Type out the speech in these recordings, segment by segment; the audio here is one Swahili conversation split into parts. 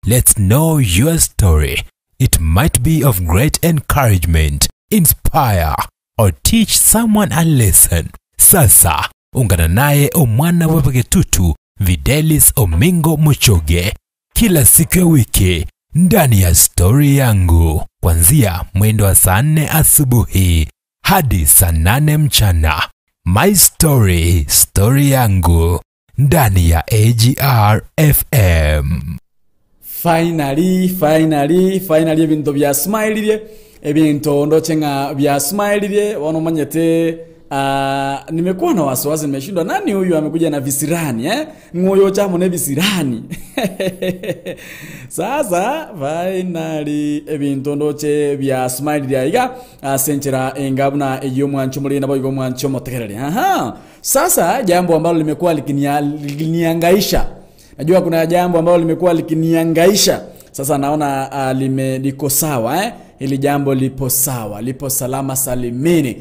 Let's know your story. It might be of great encouragement, inspire, or teach someone a lesson. Sasa, ungana naye omwana wepeketutu Videlis Omingo Mochoge kila siku ya wiki ndani ya story yangu, kuanzia mwendo wa saa 4 asubuhi hadi saa 8 mchana. My story, story yangu ndani ya AGR FM. Finally ebintu bya smile ebintu ndochenga bya smile wanomanyete. Nimekuwa na wasiwasi, nimeshindwa nani huyu amekuja na visirani ngoyo chamo ne visirani. Sasa finally ebintu ndoche bya smile yaiga senchera engabuna eyo mwancho muri nabo igo mwancho motekerere. Sasa jambo ambalo limekuwa likiniangaisha. Najua kuna jambo ambalo limekuwa likiniangaisha. Sasa naona liko sawa Hili jambo lipo sawa, lipo salama salimini.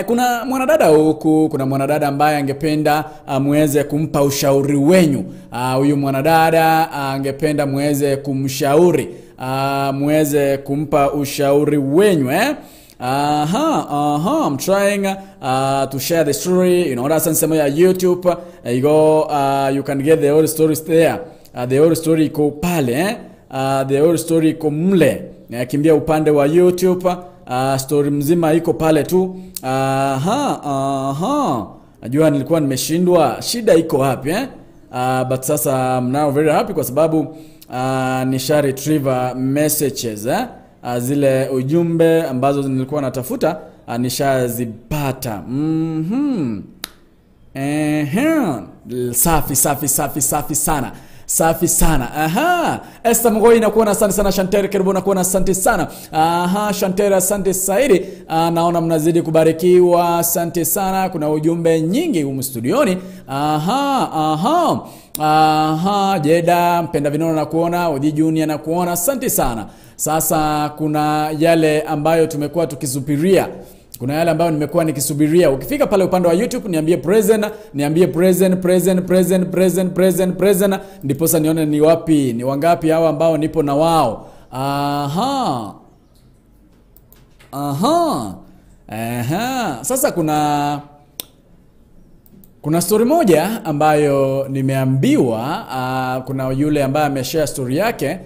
Kuna mwanadada huku, kuna mwanadada ambaye angependa muweze kumpa ushauri wenyu. Huyu mwanadada angependa muweze kumshauri, muweze kumpa ushauri wenyu I'm trying to share the story. You know, that's on ya YouTube. You go, you can get the whole stories there. The whole story iko pale the whole story iko mle. Kimbia upande wa YouTube. Story mzima iko pale tu. Najua nilikuwa nimeshindwa shida iko wapi but sasa I'm now very happy kwa sababu nisha retrieve messages zile ujumbe ambazo nilikuwa natafuta nishazipata. Safi sana. Safi sana. Esther Mgoi nakuona asante sana. Chantere Kerubo nakuona asante sana. Chantere asante Saidi. Naona mnazidi kubarikiwa. Asante sana. Kuna ujumbe nyingi humu studioni. Jeda mpenda vinono nakuona. Odi Junior nakuona. Asante sana. Sasa kuna yale ambayo tumekuwa tukisubiria. Kuna yale ambayo nimekuwa nikisubiria. Ukifika pale upande wa YouTube niambie present. Ndipo sasa nione ni wapi, ni wangapi hao ambao nipo na wao. Sasa kuna story moja ambayo nimeambiwa kuna yule ambaye ameshare story yake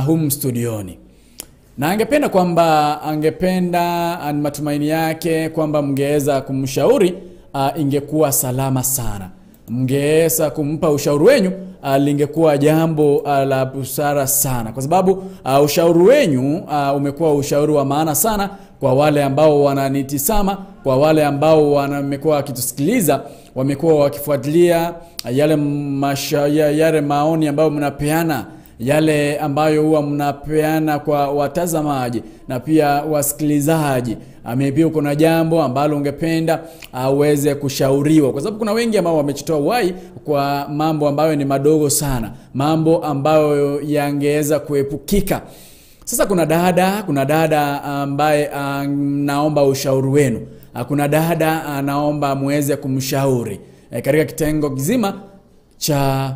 humu studioni. Na angependa matumaini yake kwamba mngeweza kumshauri ingekuwa salama sana. Mngeweza kumpa ushauri wenyu lingekuwa jambo la busara sana. Kwa sababu ushauri wenyu umekuwa ushauri wa maana sana kwa wale ambao wananitisama, kwa wale ambao wamekuwa wakitusikiliza, wamekuwa wakifuatilia yale maoni ambayo mnapeana, yale ambayo huwa mnapeana kwa watazamaji na pia wasikilizaji. Maybe uko na jambo ambalo ungependa uweze kushauriwa, kwa sababu kuna wengi ambao wamechitoa uhai kwa mambo ambayo ni madogo sana, mambo ambayo yangeweza kuepukika. Sasa kuna dada ambaye naomba ushauri wenu. Kuna dada naomba muweze kumshauri katika kitengo kizima cha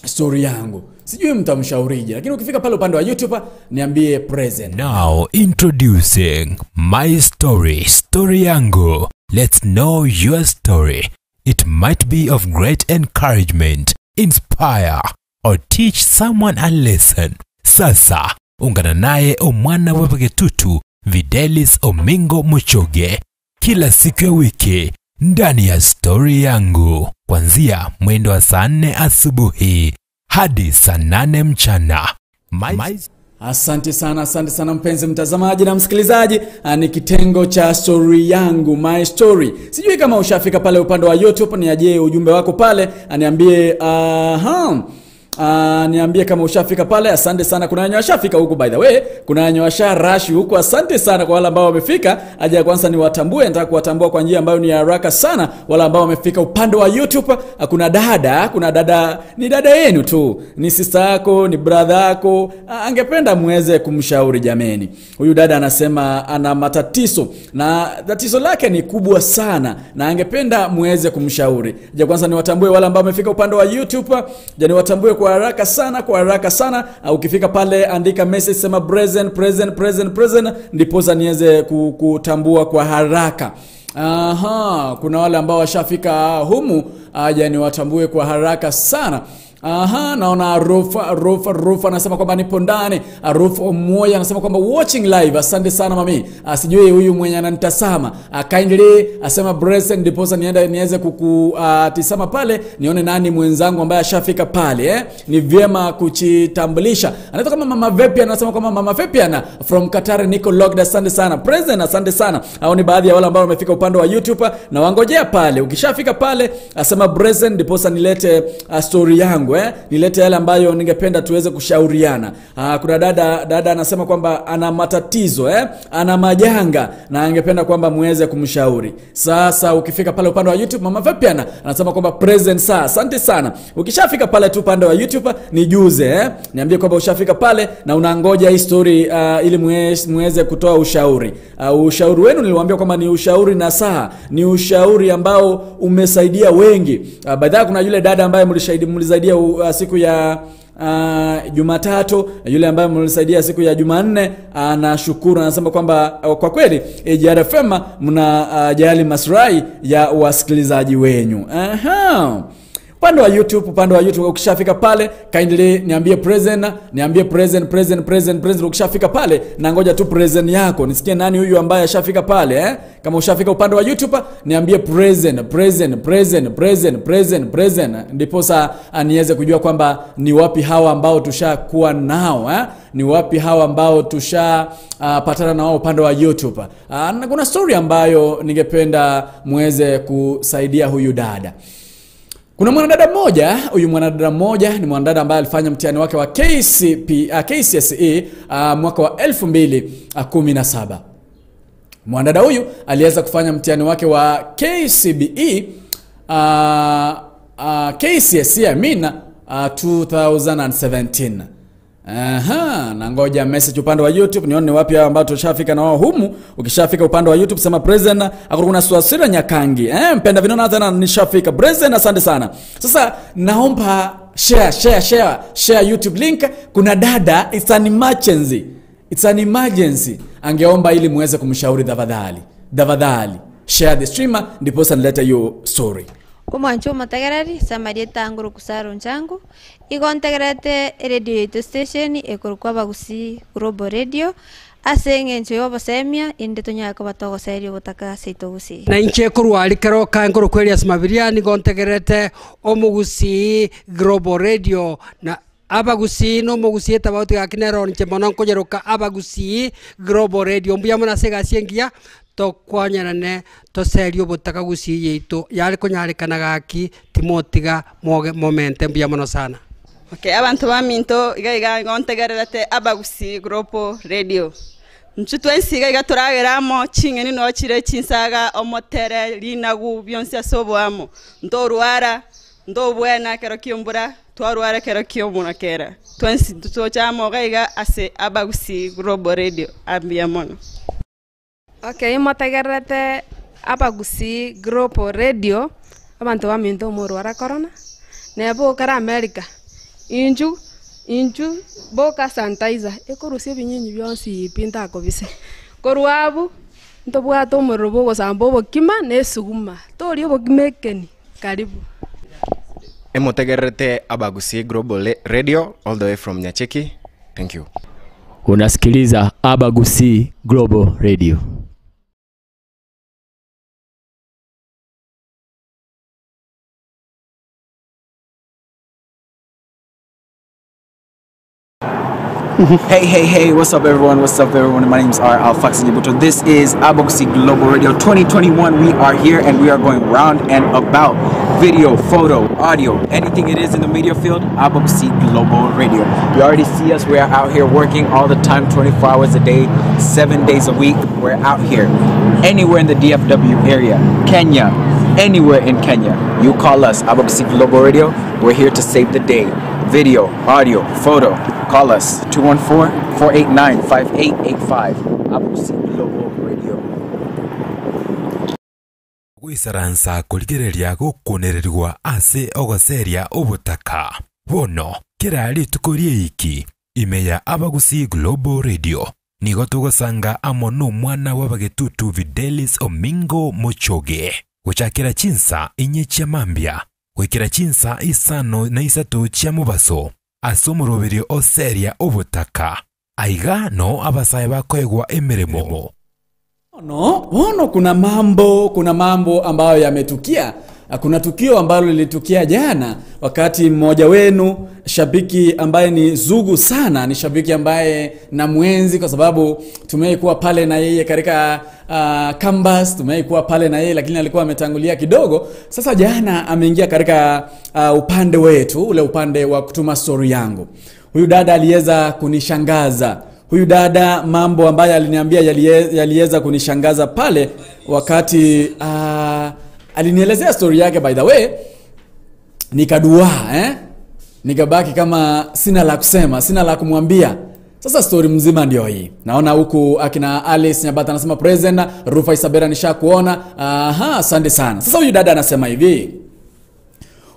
story yangu. Sijui mtamshaurije, lakini ukifika pale upande wa YouTube niambie present. Now introducing my story, story yangu. Let's know your story. It might be of great encouragement, inspire, or teach someone a lesson. Sasa, ungana naye omwana wepeketutu Videlis Omingo Mochoge kila siku ya wiki ndani ya story yangu, kuanzia mwendo wa saa 4 asubuhi hadi saa 8 mchana. Asante sana mpenzi mtazamaji na msikilizaji. Ni kitengo cha story yangu, my story. Sijui kama ushafika pale upande wa YouTube, niaje ujumbe wako pale, niambie niambie kama ushafika pale. Asante sana. Kuna wenye washafika huko by the way, kuna wenye washarashi huko. Asante sana kwa wale ambao wamefika. Aje kwanza ni watambue, nataka kuwatambua kwa njia ambayo ni haraka sana wale ambao wamefika upande wa YouTube. Kuna dada, ni dada yenu tu, ni sister yako, ni brother yako, angependa muweze kumshauri jameni. Huyu dada anasema ana matatizo na tatizo lake ni kubwa sana na angependa muweze kumshauri. Aje kwanza ni watambue wale ambao wamefika upande wa YouTube, je ni watambue kwa haraka sana. Ukifika pale andika message sema present ndiposa niweze kutambua kwa haraka. Aha, kuna wale ambao washafika humu aje ni watambue kwa haraka sana. Aha, naona Rufa anasema kwamba nipo ndani. Rufa mmoja anasema kwamba watching live. Asante sana mami. Sijui huyu mwenye ananitazama. Kindly asema present ndiposa niweze kukutisama pale nione nani mwenzangu ambaye ashafika pale Ni vyema kujitambulisha. Anaitwa kama Mama Vepian, anasema kwamba Mama Vepian from Qatar niko logged. Asante sana. Present, asante sana. Hao ni baadhi ya wale ambao wamefika upande wa YouTube na wangojea pale. Ukishafika pale asema present ndiposa nilete story yangu nilete yale ambayo ningependa tuweze kushauriana. Kuna dada anasema kwamba ana matatizo ana majanga na angependa kwamba muweze kumshauri. Sasa ukifika pale upande wa YouTube Mama Vepian anasema kwamba present saa. Asante sana. Ukishafika pale tu upande wa YouTube nijuze niambie kwamba ushafika pale na unangoja hii story ili muweze kutoa ushauri. Ushauri wenu niliwaambia kwamba ni ushauri na saa, ni ushauri ambao umesaidia wengi. Baadaye kuna yule dada ambaye mlisaidia siku ya Jumatatu, yule ambaye mlisaidia siku ya Jumanne, anashukuru, anasema kwamba kwa kweli JRFM mnajali maslahi ya wasikilizaji wenyu. Upande wa YouTube ukishafika pale kindly niambie present. Ukishafika pale na ngoja tu present yako nisikie nani huyu ambaye ashafika pale Kama ushafika upande wa YouTube niambie present ndipo niweze kujua kwamba ni wapi hawa ambao tushakuwa nao ni wapi hawa ambao patana na wao upande wa YouTube. Na kuna story ambayo ningependa muweze kusaidia huyu dada. Kuna mwanadada mmoja, huyu mwanadada mmoja ni mwanadada ambaye alifanya mtihani wake wa KCSE mwaka wa 2017. Mwanadada huyu aliweza kufanya mtihani wake wa KCBE KCSE 2017. Na ngoja message upande wa YouTube nione wapi ambao tushafika na wao humu. Ukishafika upande wa YouTube sema present. Kuna Swasira Nyakangi mpenda vinona tena nishafika present. Asante sana. Sasa naomba share YouTube link. Kuna dada, it's an emergency angeomba ili muweze kumshauri tafadhali share the streamer ndipo nileta hiyo story. Kumancho matagarari samarieta nguru kusaro nchangu igontegerete radio station ekorukwa bagusi Global Radio asenge ncho basemia inde tonyaka batogo serio butaka seitogusi na inche kurwali kero kankuru kweli asmabiria ni gontegerete omugusi Global Radio na abagusi no mugusi etabauti gakinero nche mononko jeroka abagusi Global Radio mbuya mona sega siengia to kwanyarane to serio butaka gusi yeito yari kunyarikana gaki timotiga momente mbuya mono sana. Okay, abantu baminto iga ngontegerete abagusi Global Radio ncutwensiga iga turageramo chingeni no chire chinsaga omotere linagu byonse asoboamo ndorwara ndobwena kero kiombura twarwara kero kiomuna kera twensi tutochamo gaiga ase abagusi Global Radio ambiamono. Okay, motegerete abagusi Global Radio abantu baminto murwara corona nebo kara America inju boka sanitizer ekorusie binyinyi byonsi pinta kobise korwabu ntobwato umurubo gosambo bokima nesuguma tori obokimekeni karibu. Emotegerete abagusi Global Radio all the way from Nyacheki. Thank you. Unasikiliza abagusi Global Radio. Hey, what's up everyone? My name is Alfax Nyibuto. This is Abagusi Global Radio 2021. We are here and we are going round and about video, photo, audio, anything it is in the media field, Abagusi Global Radio. You already see us. We are out here working all the time, 24 hours a day, 7 days a week. We're out here anywhere in the DFW area, Kenya, anywhere in Kenya. You call us, Abagusi Global Radio. We're here to save the day. Video, audio, photo. Call us 214-489-5885. Abagusi Global Radio. Gwisaransa kuligereria gukunerirwa ase ogoseria obutaka bono kirali tukorie iki imeya Abagusi Global Radio nigo tugosanga amono mwana w'abagetutu Videlis Omingo Mochoge gucakira chinsa inye cia mambia gwikira chinsa isano na isatu cia mubaso asomoroberio oseria obutaka aiga no abasaye bakoegwa emirimo. No, kuna mambo ambayo yametukia. Kuna tukio ambalo lilitukia jana wakati mmoja wenu shabiki ambaye ni zugu sana, ni shabiki ambaye na mwenzi kwa sababu tumekuwa pale na yeye katika campus, tumekuwa pale na yeye lakini alikuwa ametangulia kidogo. Sasa jana ameingia katika upande wetu, ule upande wa kutuma story yangu. Huyu dada aliweza kunishangaza. Huyu dada mambo ambayo aliniambia yaliweza kunishangaza pale wakati alinielezea story yake. By the way, nikadua nikabaki kama sina la kusema, sina la kumwambia. Sasa story mzima ndio hii. Naona huku akina Alice Nyabata anasema present, Rufa Isabera nishakuona. Asante sana. Sasa huyu dada anasema hivi.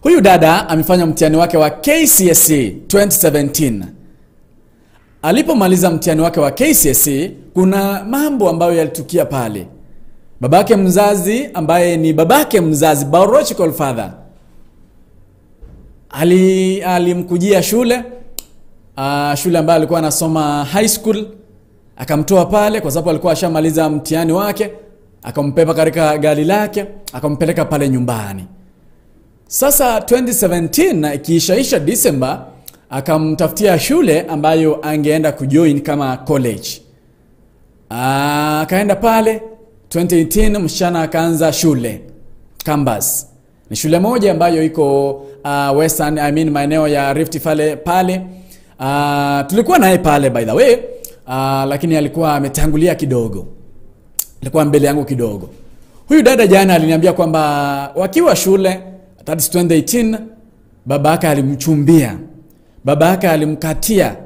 Huyu dada amefanya mtihani wake wa KCSE 2017. Alipomaliza mtihani wake wa KCSE, kuna mambo ambayo yalitukia pale. Babake mzazi ambaye ni babake mzazi, biological father, alimkujia shule ambayo alikuwa anasoma high school, akamtoa pale kwa sababu alikuwa ashamaliza mtihani wake, akampeleka katika gari lake, akampeleka pale nyumbani. Sasa 2017 ikiishaisha December, akamtafutia shule ambayo angeenda kujoin kama college. Akaenda pale 2018 msichana akaanza shule campus. Ni shule moja ambayo iko western, maeneo ya Rift Valley pale. Tulikuwa naye pale by the way, lakini alikuwa ametangulia kidogo. Alikuwa mbele yangu kidogo. Huyu dada jana aliniambia kwamba wakiwa shule, that is 2018, babake alimchumbia. Babake alimkatia.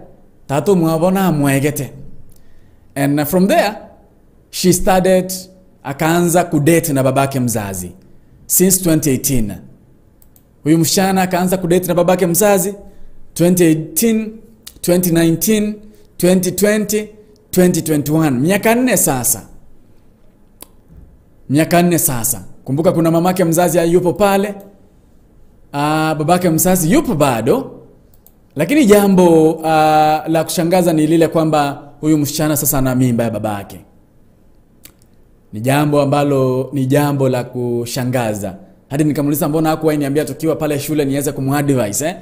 Tatu mwabona mwegete. And from there she started, akaanza kudate na babake mzazi since 2018. Huyu msichana akaanza kudate na babake mzazi 2018, 2019, 2020, 2021. Miaka 4 sasa. Miaka 4 sasa. Kumbuka kuna mamake mzazi yupo pale. Babake mzazi yupo bado. Lakini jambo la kushangaza ni lile kwamba huyu msichana sasa ana mimba ya babake. Ni jambo ambalo ni jambo la kushangaza. Hadi nikamuuliza mbona hakuwa niambia tukiwa pale shule niweze kumadvise.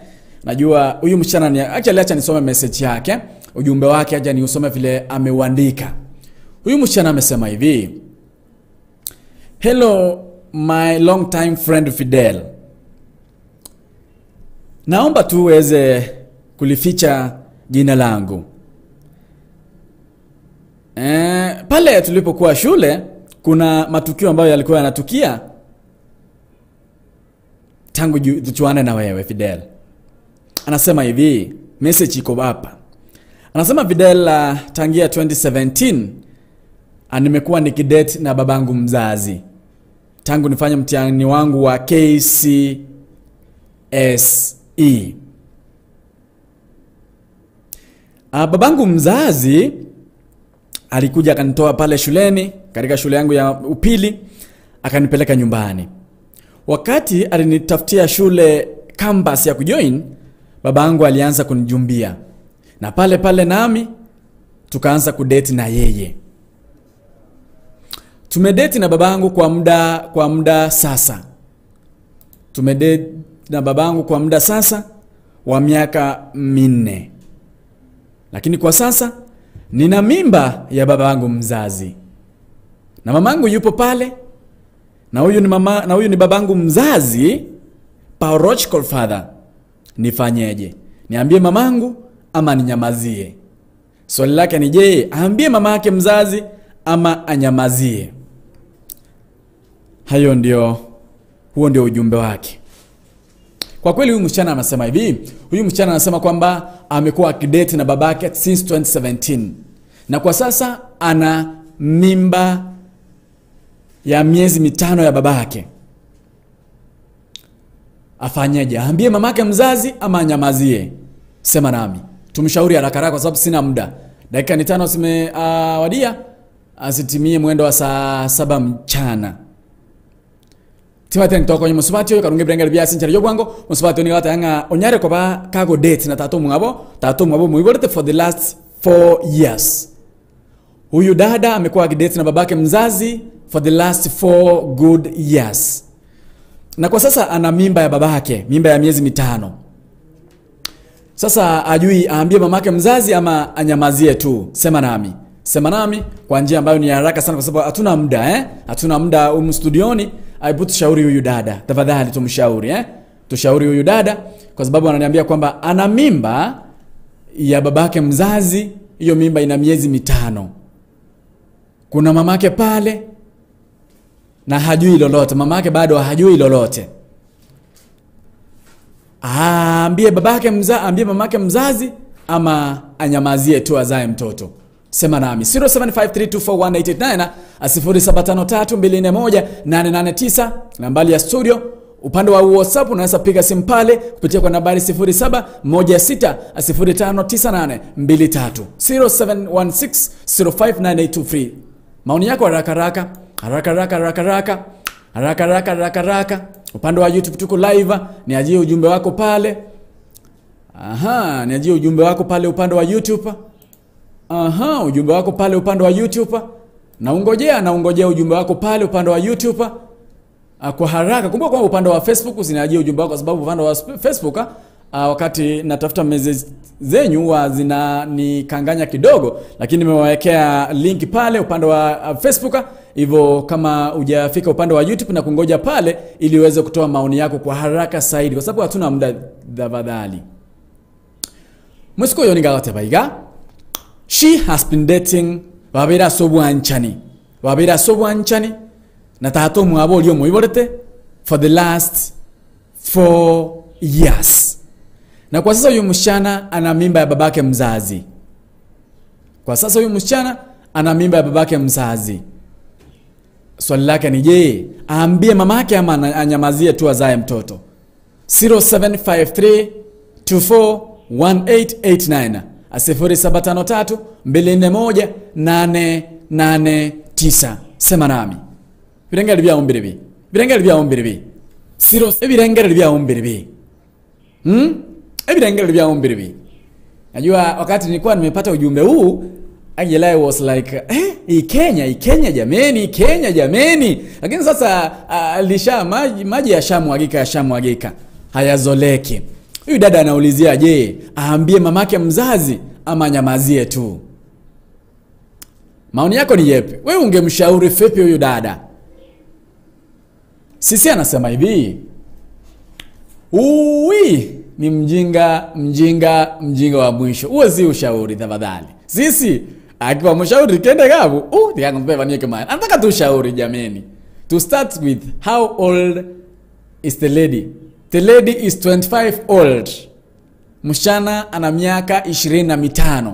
Najua huyu msichana ni actually acha nisome message yake, ujumbe wake acha niusome vile ameuandika. Huyu msichana amesema hivi. Hello my long time friend Fidel. Naomba tu uweze kulificha jina langu. Pale tulipokuwa shule kuna matukio ambayo yalikuwa yanatukia tangu tujuane na wewe Fidel. Anasema hivi, message iko hapa. Anasema Fidel, tangia 2017 nimekuwa nikidate na babangu mzazi. Tangu nifanye mtihani wangu wa KCSE. Babangu mzazi alikuja akanitoa pale shuleni, katika shule yangu ya upili, akanipeleka nyumbani. Wakati alinitafutia shule campus ya kujoin, babangu alianza kunijumbia. Na pale nami tukaanza kudate na yeye. Tumedate na babangu kwa muda sasa. Tumedate na babangu kwa muda sasa wa miaka 4. Lakini kwa sasa nina mimba ya babangu mzazi. Na mamangu yupo pale. Na huyu ni babangu mzazi, biological father. Nifanyeje? Niambie mamangu ama ninyamazie? Swali lake ni je, aambie mama yake mzazi ama anyamazie? Huo ndio ujumbe wake. Kwa kweli huyu msichana anasema hivi. Huyu msichana anasema kwamba amekuwa akidate na babake since 2017. Na kwa sasa ana mimba ya miezi 5 ya babake. Afanyeje? Aambie mamake mzazi ama anyamazie? Sema nami. Tumshauri haraka haraka kwa sababu sina muda. Dakika ni 5 zimewadia. Asitimie mwendo wa saa 7 mchana. Timateng toko nyu musubati karunge brengel bia sinchari yogwango musubati ni gata nga onyare ko ba kago date na tato mungabo muiborete for the last 4 years. Huyu dada amekuwa akidate na babake mzazi for the last 4 good years. Na kwa sasa ana mimba ya babake, mimba ya miezi 5. Sasa ajui aambie mamake mzazi ama anyamazie tu. Sema nami kwa njia ambayo ni haraka sana kwa sababu hatuna muda hatuna muda studioni. Aibu tushauri huyu dada. Tafadhali tumshauri tushauri huyu dada kwa sababu ananiambia kwamba ana mimba ya babake mzazi, hiyo mimba ina miezi 5. Kuna mamake pale na hajui lolote, mamake bado hajui lolote. Ambie mamake mzazi ama anyamazie tu azae mtoto. Sema nami 0753241889 0753241889 nambari ya studio. Upande wa WhatsApp unaweza piga simu pale kupitia kwa nambari 0716059823 0716059823. Maoni yako haraka. Upande wa YouTube tuko live, niajie ujumbe wako pale. Niajie ujumbe wako pale upande wa YouTube. Ujumbe wako pale upande wa YouTube. Naungojea ujumbe wako pale upande wa YouTube. Kwa haraka. Kumbuka kwa upande wa Facebook usiniajie ujumbe wako kwa sababu upande wa Facebook wakati natafuta message zenyu zinanikanganya kidogo, lakini nimewawekea link pale upande wa Facebook. Hivyo kama hujafika upande wa YouTube na kungoja pale ili uweze kutoa maoni yako kwa haraka zaidi kwa sababu hatuna muda tafadhali. Musiko yonigaote baiga. She has been dating wabera sobwanchani na tato mwabo lyo muiborete for the last 4 years. Na kwa sasa huyu msichana ana mimba ya babake mzazi. Swali lake ni je, aambie mamake ama anyamazie tu azae mtoto? 0753241889 0753241889. Sema nami. Birengeli bya ombiribi. Ebirengeli bya ombiribi. Najua wakati nilikuwa nimepata ujumbe huu, I was like, Kenya jameni. Lakini sasa alisha maji yashamwagika. Hayazoleki. Huyu dada anaulizia je, aambie mamake mzazi ama nyamazie tu? Maoni yako ni yepi? Wewe ungemshauri vipi huyu dada? Sisi anasema hivi. Ni mjinga wa mwisho. Huo si ushauri tafadhali. Sisi akiwa mshauri kende gabu, ndiyangu niweke maana. Anataka tu ushauri jameni. To start with, how old is the lady? The lady is 25 old. Msichana ana miaka 25.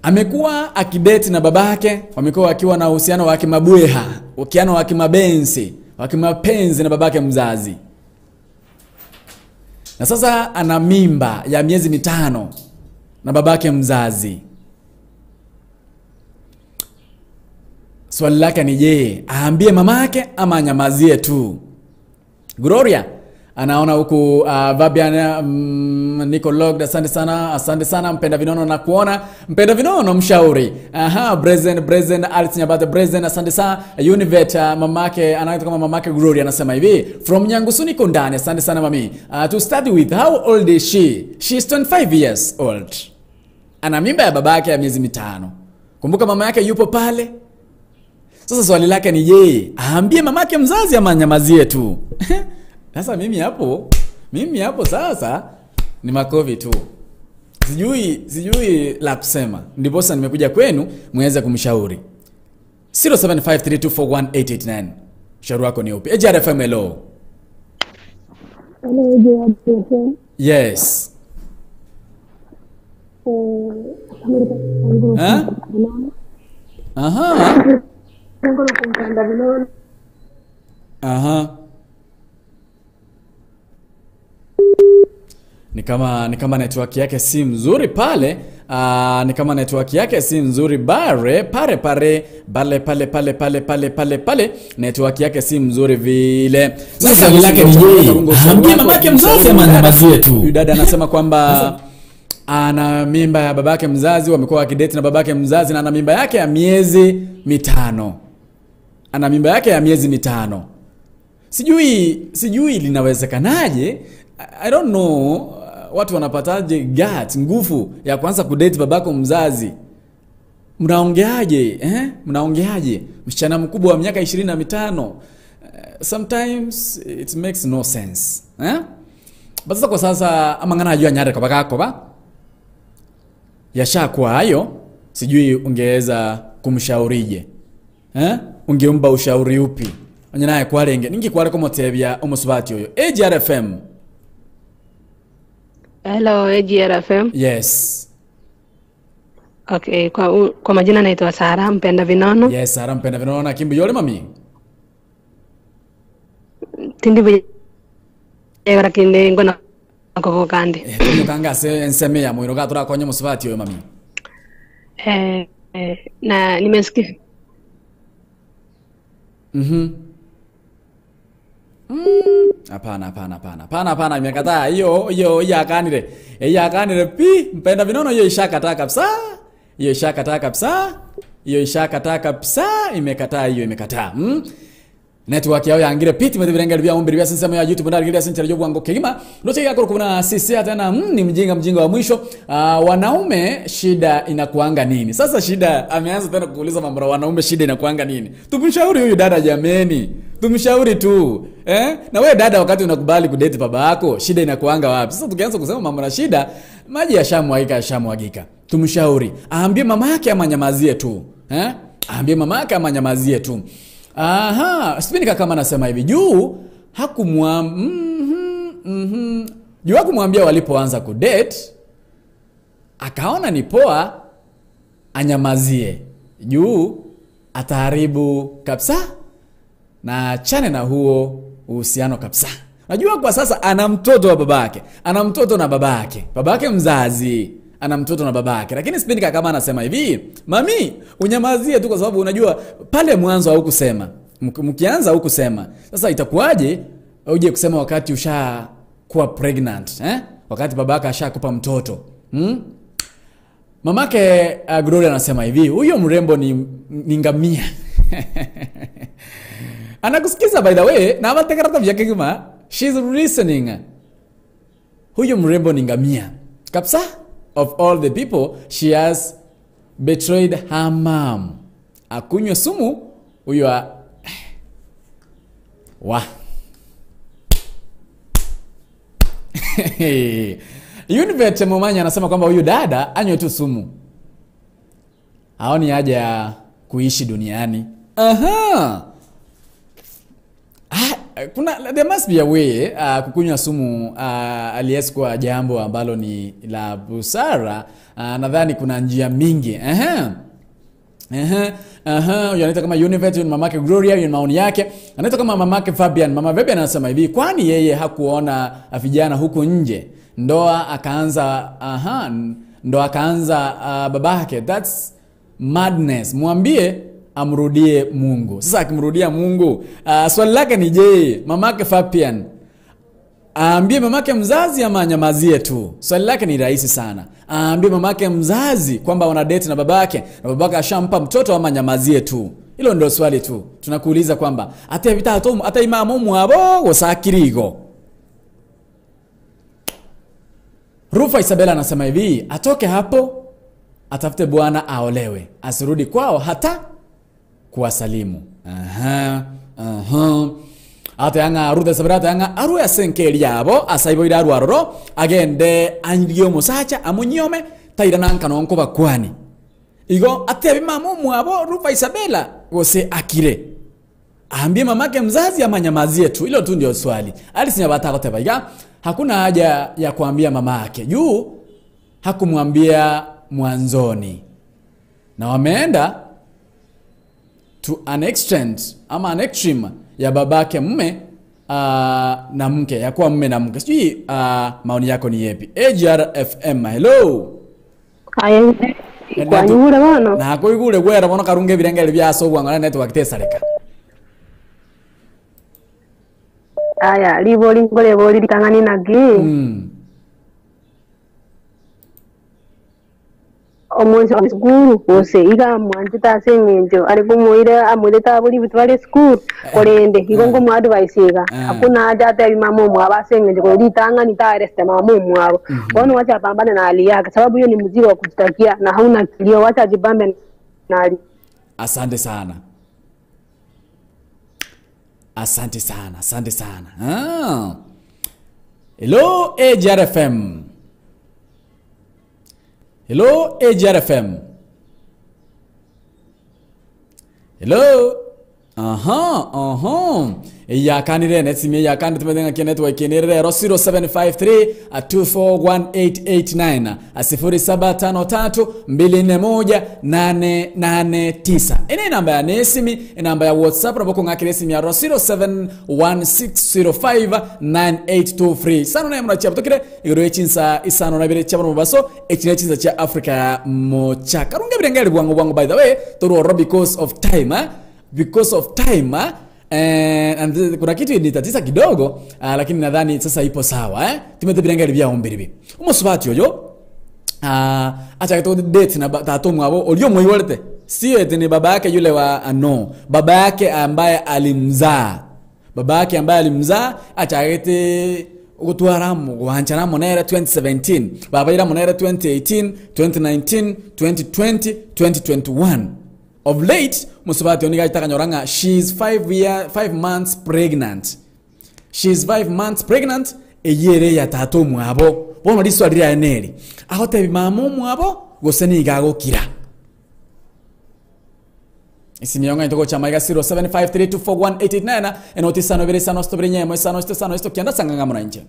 Amekuwa akidate na babake, wamekuwa wakiwa na uhusiano wa kimabweha, uhusiano wa kimapenzi na babake mzazi. Na sasa ana mimba ya miezi 5 na babake mzazi. Swali lake ni je, aambie mamake ama anyamazie tu? Gloria anaona huku Fabian niko logged. Asante sana mpenda vinono na kuona mpenda vinono mshauri. Brazen Alice Nyabate Brazen, asante sana. Univet mamake anaitwa kama mamake Gloria anasema hivi from Nyangusu niko ndani. Asante sana mami. To start with, how old is she? She is 25 years old. Ana mimba ya babake ya miezi 5. Kumbuka mama yake yupo pale. Sasa swali lake ni je, aambie mamake mzazi ama nyamazie tu? Sasa mimi hapo sasa ni makovi tu. Sijui la kusema. Ndipo sasa nimekuja kwenu muweze kumshauri. 0753241889. Shauri wako ni upi? HRFM hello. Yes. Ni kama network yake si mzuri pale. Ni kama network yake si mzuri pale network yake si mzuri vile. Sasa lake ni je, mamake mzazi ama nyamazie tu? Dada anasema kwamba ana mimba ya babake mzazi, wamekuwa wakidate na babake mzazi, na ana mimba yake ya miezi 5. Ana mimba yake ya miezi 5. Sijui linawezekanaje. I don't know watu wanapataje nguvu ya kwanza kudate babako mzazi. Mnaongeaje mnaongeaje? Msichana mkubwa wa miaka 25. Sometimes it makes no sense. Basi kwa sasa amangana ajua nyare kwa bakako ba yashakuwa hayo. Sijui ungeweza kumshaurije? Ungeomba ushauri upi? Naye kwarenge ningi kware komotebya omusubati oyo AGRFM. Hello AGRFM. Yes. Okay, kwa majina naitwa Sara Mpenda Vinono. Yes, Sara Mpenda Vinono. Na kimbi yole mami? Tindi bije era kinde ngona koko kandi. Tunyo kanga se enseme ya mwiro gatura konye musubati oyo mami. Na nimesikia. Hapana imekataa hiyo yakanire pi. Mpenda Vinono hiyo ishakataa kabisa. Imekataa hiyo. Network yao yangire piti mbirenga bya umbiri bya sinsema ya YouTube ndari gile sinchera jobu wango kigima note yako kuna sisi tena ni mjinga wa mwisho. Wanaume shida inakuanga nini? Sasa shida ameanza tena kuuliza mambo wanaume shida inakuanga nini? Tumshauri huyu dada jameni. Tumshauri tu. Na wewe dada wakati unakubali kudate baba yako, shida inakuanga wapi? Sasa tukianza kusema mambo na shida, maji yashamwagika. Tumshauri. Aambie mama yake ama nyamazie tu. Aambie mama yake ama nyamazie tu. Spinika kama nasema hivi juu hakumwambia walipoanza kudate, akaona ni poa anyamazie juu ataharibu kabisa na chane na huo uhusiano kabisa. Najua kwa sasa ana mtoto wa babake, ana mtoto na babake mzazi, ana mtoto na babake. Lakini Spinika kama anasema hivi, mami unyamazie tu kwa sababu unajua pale mwanzo haukusema. Mkianza hukusema. Sasa itakuwaje uje kusema wakati ushakuwa pregnant, wakati babaka ashakupa mtoto? Mamake Gloria anasema hivi, huyo mrembo ni ngamia. Anakusikiza by the way, na abatekarata vyake kama she's listening. Huyo mrembo ni ngamia. Kapsa, of all the people she has betrayed her mom. Akunywa sumu huyo Univet Momanya anasema kwamba huyu dada anywe tu sumu. Haoni haja ya kuishi duniani. There must be a way kukunywa sumu alias kwa jambo ambalo ni la busara. Nadhani kuna njia mingi. Yanaita kama Univet, mamake Gloria, yun maoni yake. Anaita kama mamake Fabian. Mama Fabian anasema hivi, kwani yeye hakuona vijana huko nje? Ndoa akaanza babake. That's madness. Mwambie amrudie Mungu. Sasa akimrudia Mungu, swali lake ni je, mamake Fabian aambie mamake mzazi ama nyamazie tu? Swali lake ni rahisi sana. Aambie mamake mzazi kwamba wana date na babake ashampa mtoto ama nyamazie tu? Hilo ndio swali tu. Tunakuuliza kwamba ata imamu mwabo wasakirigo. Rufa Isabella anasema hivi, atoke hapo, atafute bwana aolewe, asirudi kwao hata kuwasalimu. Ata yanga rude sabrata yanga aru ya senkeli yabo asaibo idaru aroro agende angiyo musacha amunyome taira nankano nko bakwani igo atebi mamu mwabo Rufa Isabella gose akire aambie mamake mzazi ama nyamazie tu? Hilo tu ndio swali. Alisinya batako tebaiga, hakuna haja ya kuambia mama yake juu hakumwambia mwanzoni, na wameenda to an extent ama an extreme ya babake mume na mke, ya kuwa mume na mke. Sijui maoni yako ni yepi? AGRFM, hello. Aya, kwa nyure bana. Na ko igure gwera bono karunge birengere byaso bwangana network tesareka. Aya, liboli ngole boli litangani nagi. Omonse wa skuru ose iga mwanjita sengenjo ari kumuire amure tabuli bitwale skuru korende igongo mu advice iga hakuna haja hata mama mu abasengenjo ko litangani ta reste mama mu abo bono wacha pambane na hali yake sababu hiyo ni mzigo wa kujitakia na hauna kilio, wacha jibambe na hali. Asante sana. Asante sana, asante sana. Hello AGRFM. Hello AGRFM. Hello. Ya kanire netime ya kandi tumedenga kia network kinire 0753241889 0753241889. Ine namba ya nesimi, namba ya WhatsApp raboko ngakire simi ya 0716059823. Sano na yamuna chia butokire igoro echinsa isano na bire chabano mubaso echine chinsa chia Africa mocha. Karunga birengeli bwangu by the way toro because of time because of time and kuna kitu nitatisa kidogo lakini nadhani sasa ipo sawa tumetebirengeli bya ombiribi umusubati yoyo acha to date na tato mwabo olio moyiwolete si eti ni baba yake yule wa no baba yake ambaye alimzaa acha ete utwaramu wanchana monera 2017 baba ira monera 2018 2019 2020 2021. Of late, musubati oniga itakanyoranga, she's 5 months pregnant. She's 5 months pregnant, eyere ya tato mwabo. Bono liso adria eneri. Ahote bimamu mwabo, goseni igago kira. Isimiyonga itoko chamaiga 0753241889 enotisano veresano stobrenyemo esano stesano esto kianda sanganga mwananche.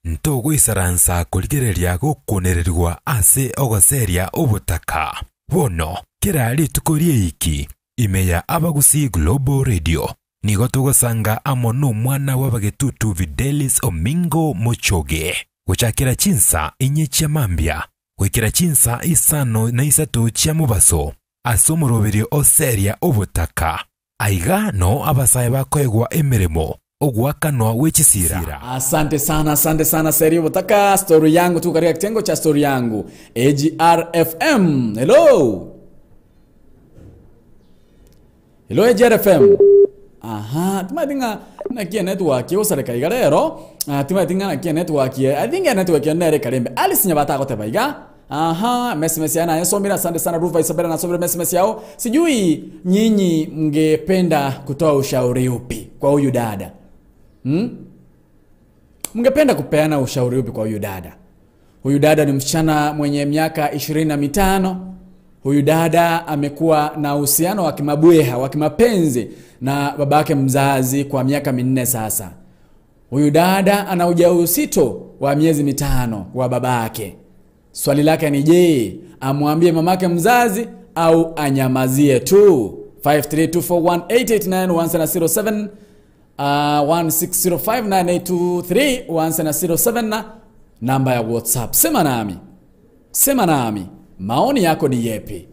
Ntogo isaransa kuligereria gukunererwa ase ogoseria obutaka. Bono kirali tukorie iki imeya Abagusi Global Radio nigo tugosanga amono mwana wabagetutu Videlis Omingo Mochoge guchakira chinsa inye chia mambia gwikira chinsa isano na isatu chia mubaso asomoroberio oseria obutaka aiga no abasaye bakoegwa emiremo ogwakanwa wechisira. Asante sana seri obutaka. Story yangu tu katika kitengo cha story yangu AGRFM. Hello AGRFM. Tumatinga na kia network yo sare kaiga rero. Tumatinga na kia network ye. I think ya network yo nere karembe. Alice nyabata ko tebaiga. Message yana yesomira. Asante sana Rufa Isabella na sobera message yao. Sijui nyinyi mngependa kutoa ushauri upi kwa huyu dada? Mngependa kupeana ushauri upi kwa huyu dada? Huyu dada ni msichana mwenye miaka 25. Huyu dada amekuwa na uhusiano wa kimabweha, wa kimapenzi na babake mzazi kwa miaka 4 sasa. Huyu dada ana ujauzito wa miezi 5 wa babake. Swali lake ni je, amwambie mamake mzazi au anyamazie tu? 53241889 16059823 1707 namba ya WhatsApp. Sema nami maoni yako ni yepi?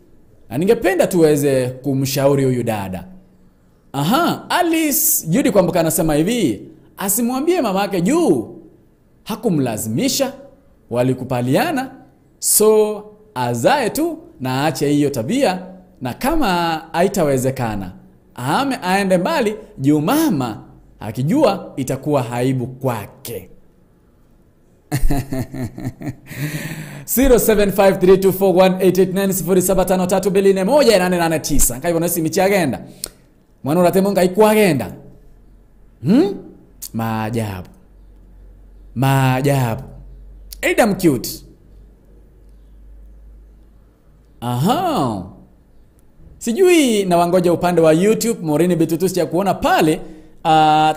Na ningependa tuweze kumshauri huyu dada. Alice Judy kwamba anasema hivi, asimwambie mamake juu hakumlazimisha, walikupaliana, so azae tu na aache hiyo tabia, na kama haitawezekana aende mbali juu mama akijua itakuwa haibu kwake. 0753241889 kaibo nasi michi agenda mwana uratemo ngaikwa agenda maajabu Adam cute. Sijui na wangoja upande wa YouTube. Morini bitutu sija kuona pale.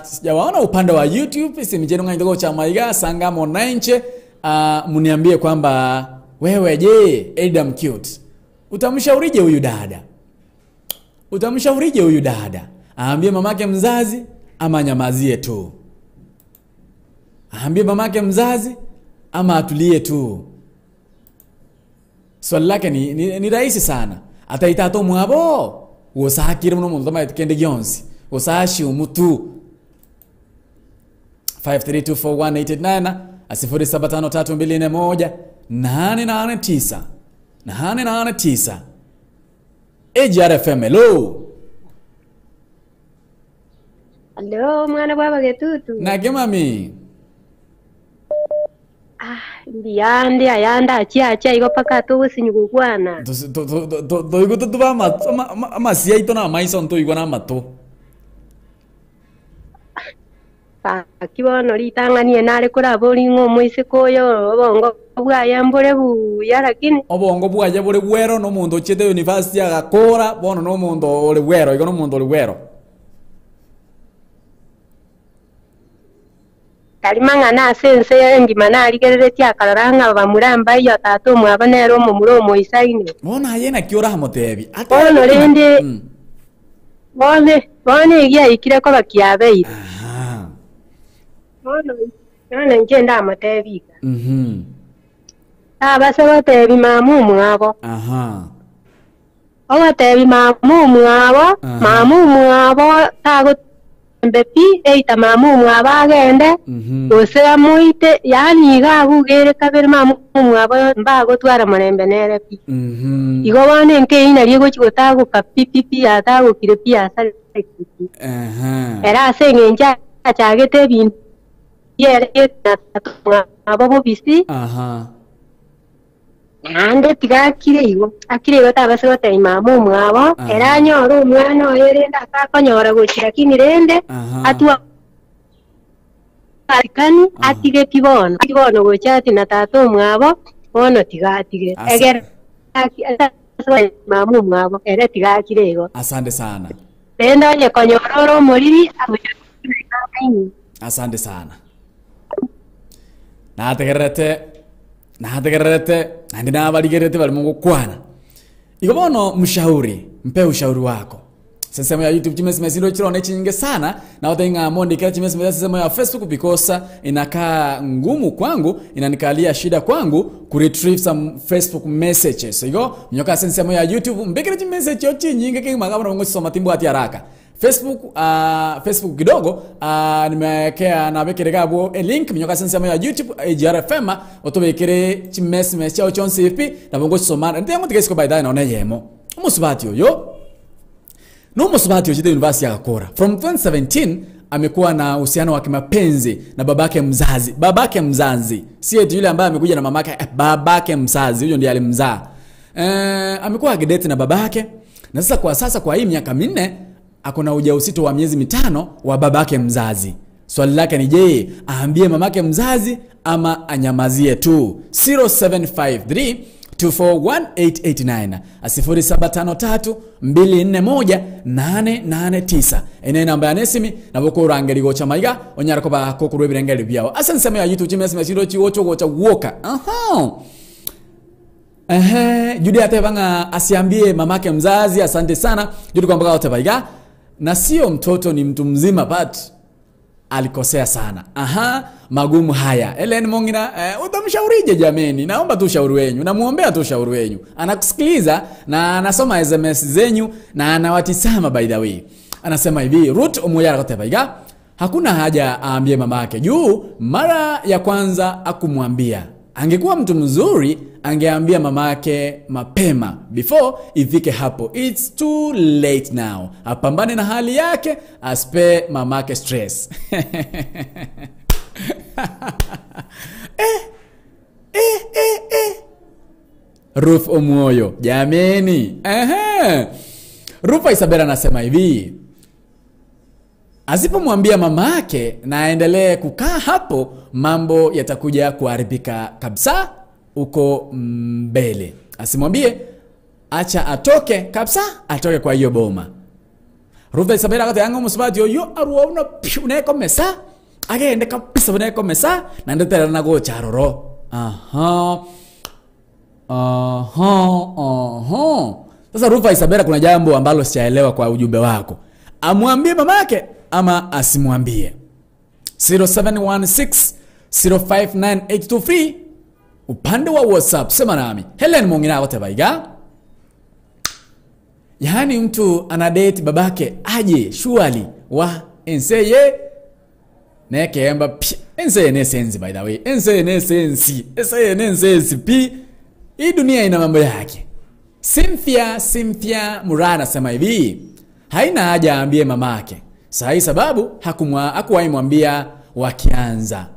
Sijawaona upande wa YouTube. Simijenu nga ndogo cha maiga sanga monanche. Muniambie kwamba wewe je Adam cute, utamshaurije huyu dada? Aambie mamake mzazi ama nyamazie tu? Aambie mamake mzazi ama atulie tu? Swali lake ni rahisi sana. Ataita to mwabo usahakire muno muntu tama kende gyonsi usahashi umutu. 5324189 075321 889 889. AGRFM, hello. Hello, mwana baba getutu. Nage mami. Ndiande ayanda acha iko paka tu sinyugwana. Do iko tu ba masia ito na maison to iko na mato. Kibono litanganie nale kula bolingo moise koyo bongo bwaya mbole buya lakini obongo bwaya bole bwero no mundo chete university agakora bono no mundo ole bwero iko no mundo ole bwero. Kalimanga na sense ngimana aligerere tia kalaranga bamuramba iyo tatu mwabanero mu muromo isaine. Bona yena kiora hamotebi. Bono lende. Bone igia ikire ko bakiabe. None ngenda amatebi. Abasaba tebi mamu mwabo. Owa tebi mamu mwabo tago mbepi eita mamu mwabo agende. Osera muite yani gabugere kabere mamu mwabo mbago twara marembe nerepi. Igo bone nke ina liego chikotago kapipipi atago kirepi asale. Era sengenja achagete bin yere abo bisi ande tigakire igo akire tabase gote imamu mwabo era nyoro umwana oyerenda akakonyora gukira kinirende atwa arikani atige kibono gochati na tato mwabo bono tigatige eger imamu mwabo era tigakire igo. Asante sana. Tenda nye konyororo moriri asante sana. Nategerete andi nabaligerete bali mungu kwana. Iko bono mshauri, mpe ushauri wako. Sesemo ya YouTube chimesilo chirone chinge sana na otenga mondi kila chimesilo sesemo ya Facebook because inakaa ngumu kwangu, inanikalia shida kwangu ku retrieve some Facebook messages. Iko nyoka sesemo ya YouTube mbekere chimessage yochi nyinge ke magabona ngo soma timbo ati haraka. Facebook kidogo nimewekea na bekere gabo link nyoka sesemo ya YouTube AGRFM otobekere chimessage chao chonse ipi na bongo soma ndengo tikesiko by that na yemo. Musubati yo. No Musubati Ojide University akakora. From 2017 amekuwa na uhusiano wa kimapenzi na babake mzazi. Babake mzazi. Si eti yule ambaye amekuja na mamake, babake mzazi. Huyo ndiye alimzaa. Amekuwa akidate na babake. Na sasa kwa hii miaka 4 akona ujauzito wa miezi 5 wa babake mzazi. Swali lake ni je, aambie mamake mzazi ama anyamazie tu? 0753 241889 0753241889 ene namba ya nesimi na boko urangeri gocha maiga onyara ko ba ko kurwe birengeri byao asense ya YouTube chimesima siro chiwocho gocha woka Judy atebanga asiambie mamake mzazi. Asante sana Judy kwa mpaka wote baiga na sio mtoto ni mtu mzima but alikosea sana. Magumu haya. Ellen Mongina, utamshaurije jameni? Naomba tu ushauri wenu. Namuombea tu ushauri wenu. Anakusikiliza na anasoma SMS zenyu na anawatisama by the way. Anasema hivi, Ruth Omuyara Kotebaiga, hakuna haja aambie mamake. Juu mara ya kwanza akumwambia. Angekuwa mtu mzuri, angeambia mamake mapema before ifike hapo. It's too late now. Apambane na hali yake, aspe mamake stress. Ruth Omuoyo jameni. Rufa Isabela anasema hivi, asipomwambia mamake na aendelee kukaa hapo, mambo yatakuja kuharibika kabisa uko mbele. Asimwambie, acha atoke kabisa, atoke kwa hiyo boma. Rufa Isabela kata yangu Musubati yo aruona uneko mesa agende kabisa uneko mesa na ndetera nago charoro. Sasa Rufa Isabela kuna jambo ambalo sijaelewa kwa ujumbe wako. Amwambie mamake ama asimwambie? 0716 059823. Upande wa WhatsApp sema nami Helen Mongina akote baiga. Yani mtu anadate babake aje shuali wa enseye neke emba enseye ne sensi, by the way enseye ne sensi pi. Hii dunia ina mambo yake. Cynthia Murana sema hivi, haina haja aambie mamake sahi sababu hakuwahi mwambia wakianza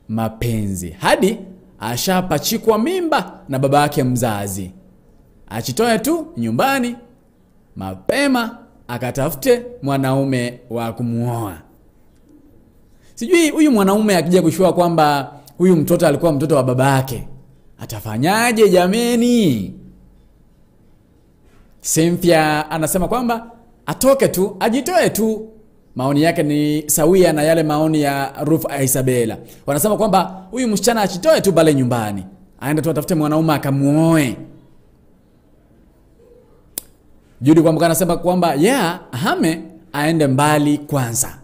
mapenzi hadi ashapachikwa mimba na babake mzazi. Achitoe tu nyumbani mapema akatafute mwanaume wa kumuoa. Sijui huyu mwanaume akija kushua kwamba huyu mtoto alikuwa mtoto wa babake atafanyaje jameni? Cynthia anasema kwamba atoke tu, ajitoe tu. Maoni yake ni sawia na yale maoni ya Ruth Isabella. Wanasema kwamba huyu msichana achitoe tu pale nyumbani, aende tu atafute mwanaume akamuoe. Judy kwamba anasema kwamba ahame aende mbali kwanza.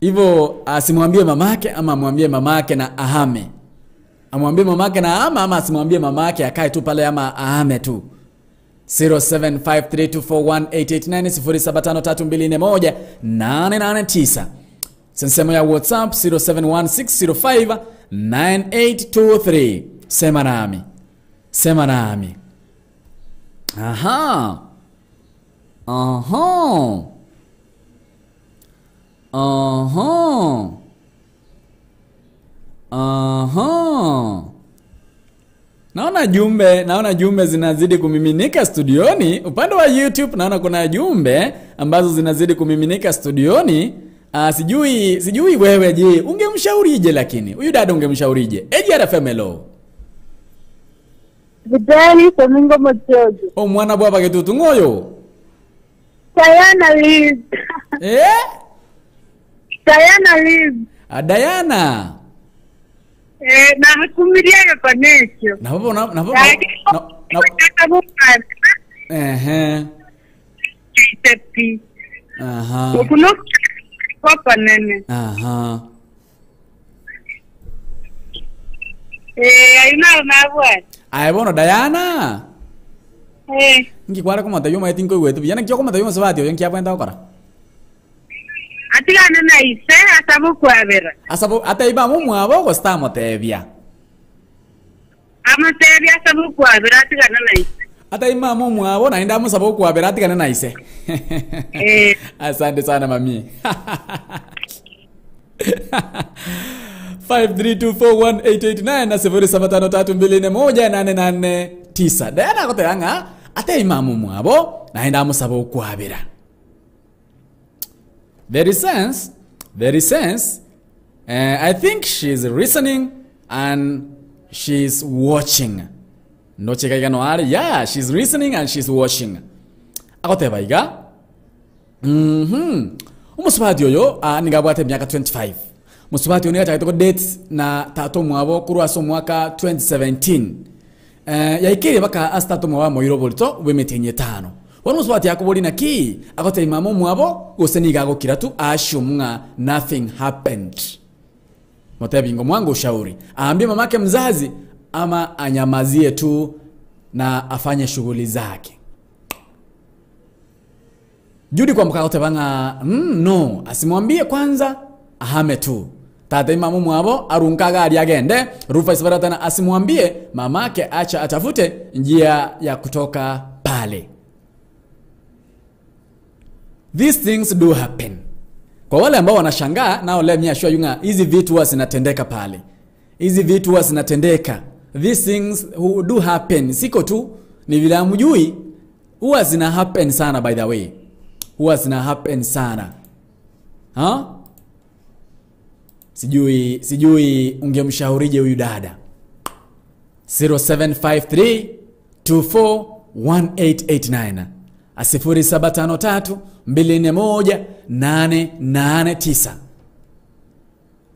Hivyo asimwambie mamake ama amwambie mamake na ahame. Amwambie mamake na ama asimwambie mamake akae tu pale ama ahame tu. 0753241889 0753241889. Sensemo ya WhatsApp 0716059823. Sema nami. Aha. Naona jumbe zinazidi kumiminika studioni. Upande wa YouTube naona kuna jumbe ambazo zinazidi kumiminika studioni. Sijui wewe je, ungemshaurije lakini? Huyu dada ungemshaurije? EJRFMLO. Bidani Domingo Mojojo. Mwana bwa bagetutu ngoyo. Diana Liz. Diana Liz. Diana. Na hakumiria kwa nesho. Na Tepi. Aha. Ukuno kwa nene. Aha. Ayuna mabwa. Aibono Diana. Ngikwara kuma tayo mai tinko wetu yana kyo kuma tayo maswati yo nkia kwenda okora. Atigana na ise asabu kwabera. Asabu ataiba mumu abo ko sta motebia. Amatebia asabu kwabera atigana na ise. Ataiba mumu abo na inda musabu kwabera atigana na ise. Asante sana mami. 532418889 na 0753241889. Diana kote anga ataiba mumu abo na inda musabu kwabera. Very sense. I think she's listening and she's watching. No cheka igano ari. Yeah, she's listening and she's watching. Akote baiga. Umusubati yoyo ningabwate myaka 25. Musubati yoyo nigata dates na tato mwabo kurwaso mwaka 2017. Yaikiri baka astato mwa moiro bolto wemetenye 5. Wano musubati yakuboli na ki akote imamo mwabo gose nigago kiratu ashumwa nothing happened. Motebi mwangu ushauri aambie mamake mzazi ama anyamazie tu na afanye shughuli zake. Judy kwa mkakote banga no asimwambie kwanza ahame tu. Tata imamu mwabo arunkaga ali agende Rufa Isbaratana asimwambie mamake acha atafute njia ya kutoka pale. These things do happen. Kwa wale ambao wanashangaa nao let me assure you hizi vitu huwa zinatendeka pale. Hizi vitu huwa zinatendeka. These things do happen. Siko tu ni vile hamjui huwa zina happen sana by the way. Huwa zina happen sana. Sijui ungemshaurije huyu dada. 0753241889 0753241889.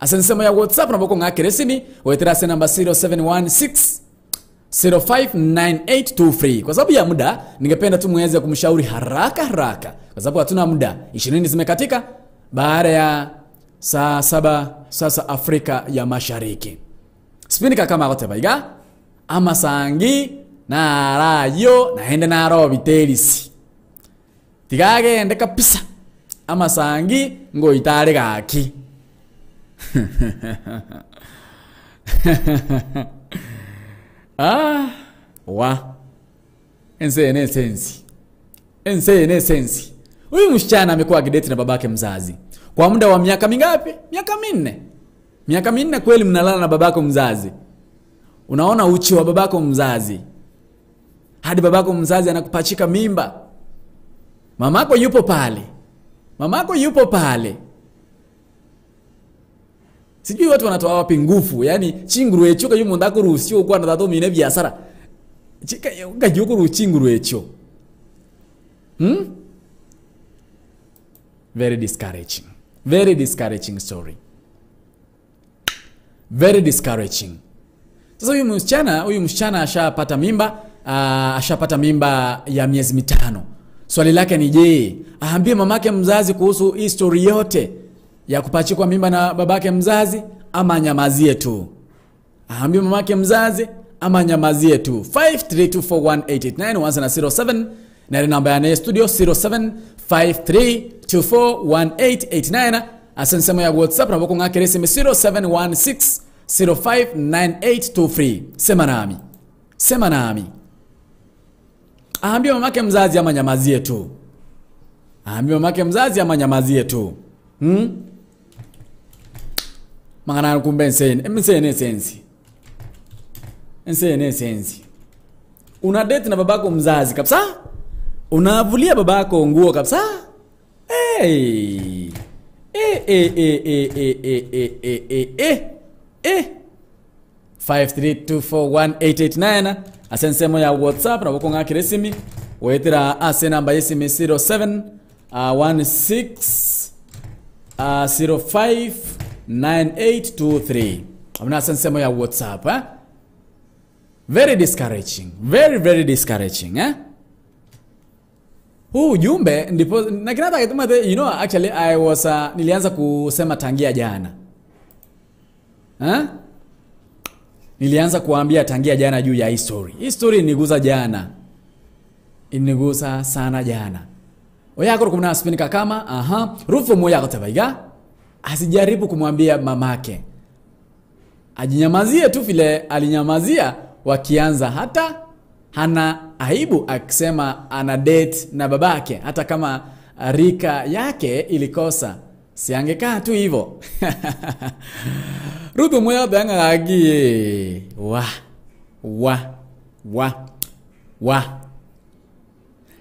Asansema ya WhatsApp na boko ngake resini weterase namba 0716059823. Kwa sababu ya muda ningependa tu muweze kumshauri haraka kwa sababu hatuna muda. 20 zimekatika baada ya saa 7 sasa Afrika ya Mashariki. Spinika kama kote baiga ama sangi na rayo na hende na ro biterisi. Tigage ende kapisa ama sangi ngo itare gaki. Ensene sensi. Huyu msichana amekuwa akidate na babake mzazi kwa muda wa miaka mingapi? Miaka 4. Miaka 4 kweli mnalala na babako mzazi. Unaona uchi wa babako mzazi. Hadi babako mzazi anakupachika mimba. Mamako yupo pale. Sijui watu wanatoa wapi nguvu, yani chinguru echo kayo mundako rusio kwa na tato mine biashara. Chika ngajukuru chinguru echo. Very discouraging story. Very discouraging. Sasa huyu msichana ashapata mimba ya miezi 5. Swali lake ni je, aambie mamake mzazi kuhusu hii story yote ya kupachikwa mimba na babake mzazi ama nyamazie tu? Aambie mamake mzazi ama nyamazie tu? 532418891 wanza na 07 na namba ya studio 0753241889. Asense ya WhatsApp na boko ngake resime 0716059823. Sema nami. Aambie mamake mzazi ama nyamazie tu? Mangana kumbe ensene sensi. Una date na babako mzazi kabisa? Unavulia babako nguo kabisa? 532418889 asensemo ya WhatsApp na boko ngake resimi wetera ase namba yesimi 0716059823. Amna asensemo ya WhatsApp Very discouraging. Very discouraging ujumbe ndipo na kinata kituma actually I was nilianza kusema tangia jana. Nilianza kuambia tangia jana juu ya hii story. Hii story inigusa jana. Inigusa sana jana. Oyako kumna spinika kama rufu moya kotabaiga. Asijaribu kumwambia mamake. Ajinyamazie tu vile alinyamazia wakianza, hata hana aibu akisema ana date na babake hata kama rika yake ilikosa. Siangekaa tu hivyo. Rutu moya banga agi.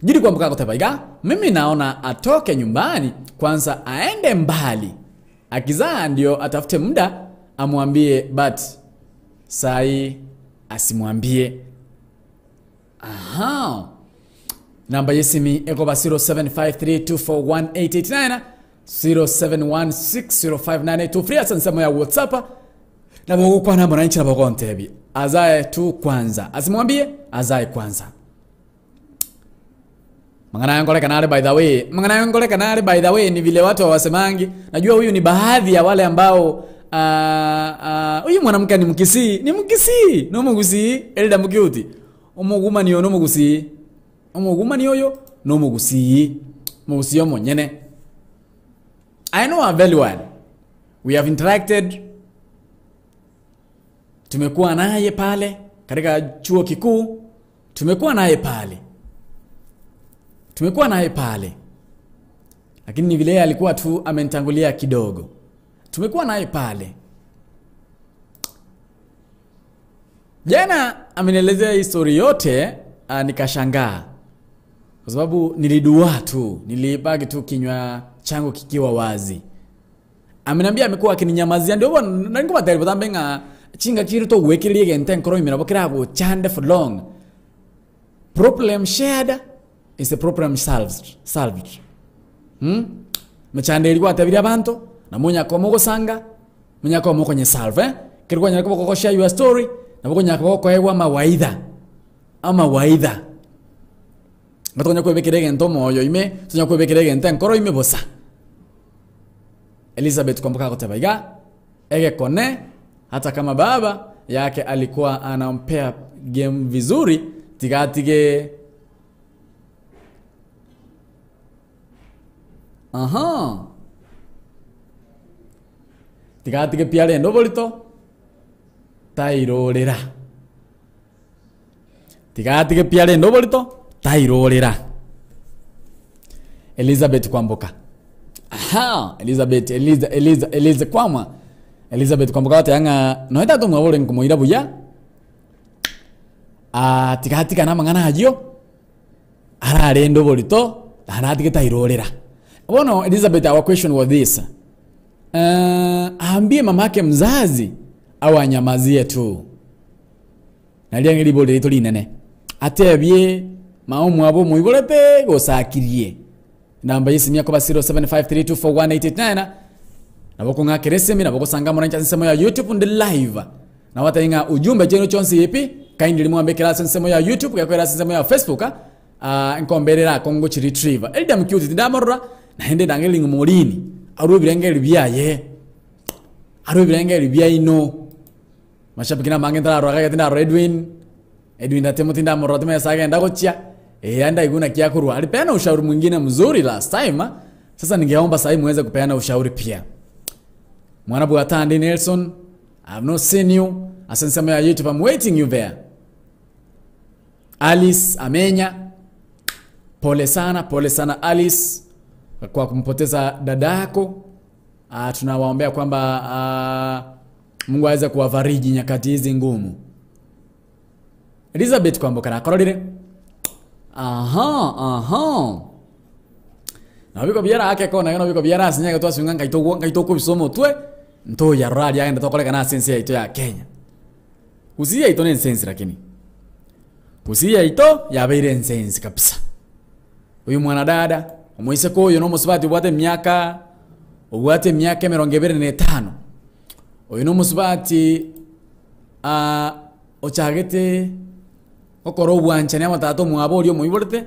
Jidi kwa mbuka kotabaiga, mimi naona atoke nyumbani kwanza, aende mbali. Akizaa ndio atafute muda amwambie, but sai asimwambie. Namba yesimi eko ba 0753241889 0716059823. Asansemo ya WhatsApp na bogo kwa namba na nchi na bogo ntebi. Azae tu kwanza, asimwambie azae kwanza. Mangana yangole kanale by the way ni vile watu wasemangi. Najua huyu ni baadhi ya wale ambao huyu mwanamke ni Mkisii. No Mugusii elda mukiuti. Omuguma niyo no Mugusii. Omuguma niyo no Mugusii. Mugusii omonyene. I know her very well. We have interacted. Tumekuwa naye pale katika chuo kikuu. Tumekuwa naye pale. Lakini ni vile alikuwa tu amenitangulia kidogo. Tumekuwa naye pale. Jana amenielezea historia yote, nikashangaa. Kwa sababu nilidua tu, nilibaki tu kinywa changu kikiwa wazi. Ameniambia amekuwa akininyamazia, ndio nangoma tayari batambenga chinga kiru to wekili gente nkoro imira bokira go chande for long. Problem shared is a problem solved. Mchande ilikuwa tabiri abantu na munya kwa mogo sanga, munya kwa mogo nye salve. Kirikuwa nyako kwa share your story na mogo nyako kwa hewa mawaidha. Ngatonya kwa bekirege ntomo yo ime, tonya kwa bekirege nten koro ime bosa. Elizabeth kwamboka kotebaiga ege kone hata kama baba yake alikuwa anampea game vizuri tigatige tigatige piale ndobolito tairorera tigatige piale ndobolito tairorera Elizabeth kwamboka Elizabeth kwamwa Elizabeth kwamboka watanga noita to mwabole nkumuira buya tigatika na mangana hajio arare ndobolito tanatige tairorera. Bono Elizabeth, our question was this. Aambie mamake mzazi au anyamazie tu. Nalia ngiri bole to linene. Atebye maumu abo muibolete gosakirie. Namba yisi yakoba 0753241889. Naboko ngakeresemi naboko sanga mwanancha nsemo ya YouTube ndi live. Na watainga ujumbe jeno chonsi yipi kindly mwambe kila nsemo ya YouTube ya kwera nsemo ya Facebook nkomberera kongo chi retriever. Elda mkyuti ndamorra na hende dangeli ngumulini. Aru birengeli biaye. Aru birengeli biaye no. Mashapikina mangenda ro aga tinda Edwin atemo tinda morra teme saga ndako chia. Anda iguna kia kurwa. Alipeana ushauri mwingine mzuri last time. Sasa ningeomba sasa muweze kupeana ushauri pia. Mwana Bwatandi Nelson, I have not seen you. Asensema ya YouTube, I'm waiting you there. Alice Amenya, pole sana Alice kwa kumpoteza dadako. Tunawaombea kwamba Mungu aweze kuwafariji nyakati hizi ngumu. Elizabeth kwamboka na kororire. Na biko biara ake kona yono biko biara asinya to asunga kaito bisomo twe nto ya radi aenda to koleka na sense ito ya Kenya. Usiya ito ne sense lakini. Usiya ito ya beire sense kabisa. Uyu mwana dada umuise ko yo no musubati ubwate myaka 25. Uyu no musubati ochagete okoro bwanchane amatato mwabori yo muiborete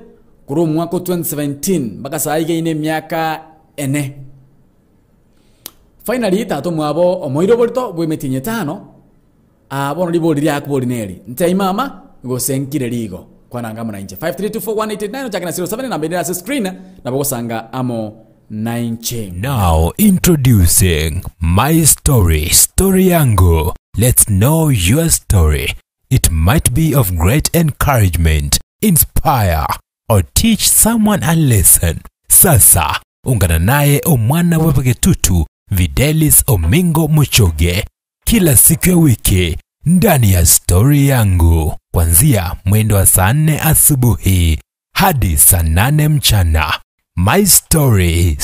kuri mwaka 2017 mpaka saa hii ine miaka 4. Finally tato mwabo omoiro bolto bwemetinye 5 bono liboliri akubolineri ntaimama go senkire ligo kwananga muna inje 53241889 chakana 07 na bendera screen na bogosanga amo 9. Now introducing my story yangu. Let's know your story. It might be of great encouragement, inspire or teach someone a lesson. Sasa ungana naye omwana wapake tutu Videlis Omingo Muchoge kila siku ya wiki ndani ya story yangu kuanzia mwendo wa saa 4 asubuhi hadi saa 8 mchana. My story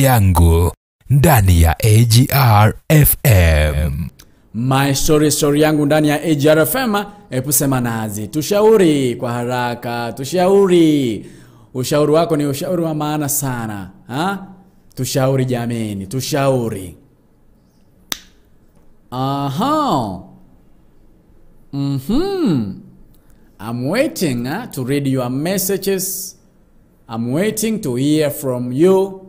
yangu ndani ya AGR FM. My story yangu ndani ya AGR FM. Epusema nazi. Tushauri kwa haraka. Tushauri. Ushauri wako ni ushauri wa maana sana. Tushauri jameni. Tushauri. I'm waiting to read your messages. I'm waiting to hear from you.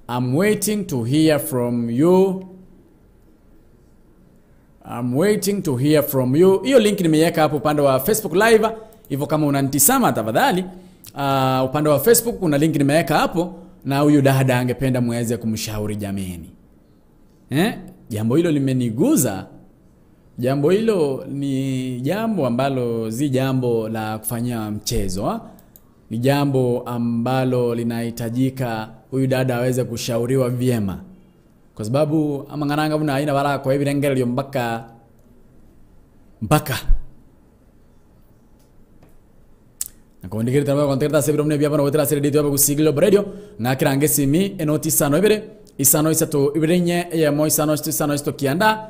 I'm waiting to hear from you. I'm waiting to hear from you. Hiyo link nimeweka hapo upande wa Facebook live. Hivyo kama unanitazama tafadhali, upande wa Facebook kuna link nimeweka hapo na huyu dada angependa muweze kumshauri jameni. Jambo hilo limeniguza. Jambo hilo ni jambo ambalo si jambo la kufanyia mchezo. Ni jambo ambalo linahitajika huyu dada aweze kushauriwa vyema. Kwa sababu amangananga buna aina bala kwa hivi rengeli mpaka nakondikiri tamba kontekta sebiro mne biabana wetera sere ditu Abagusi Global Radio ngakirange simi enoti sano ibere isano isato ibirenye ya mo isano isto kianda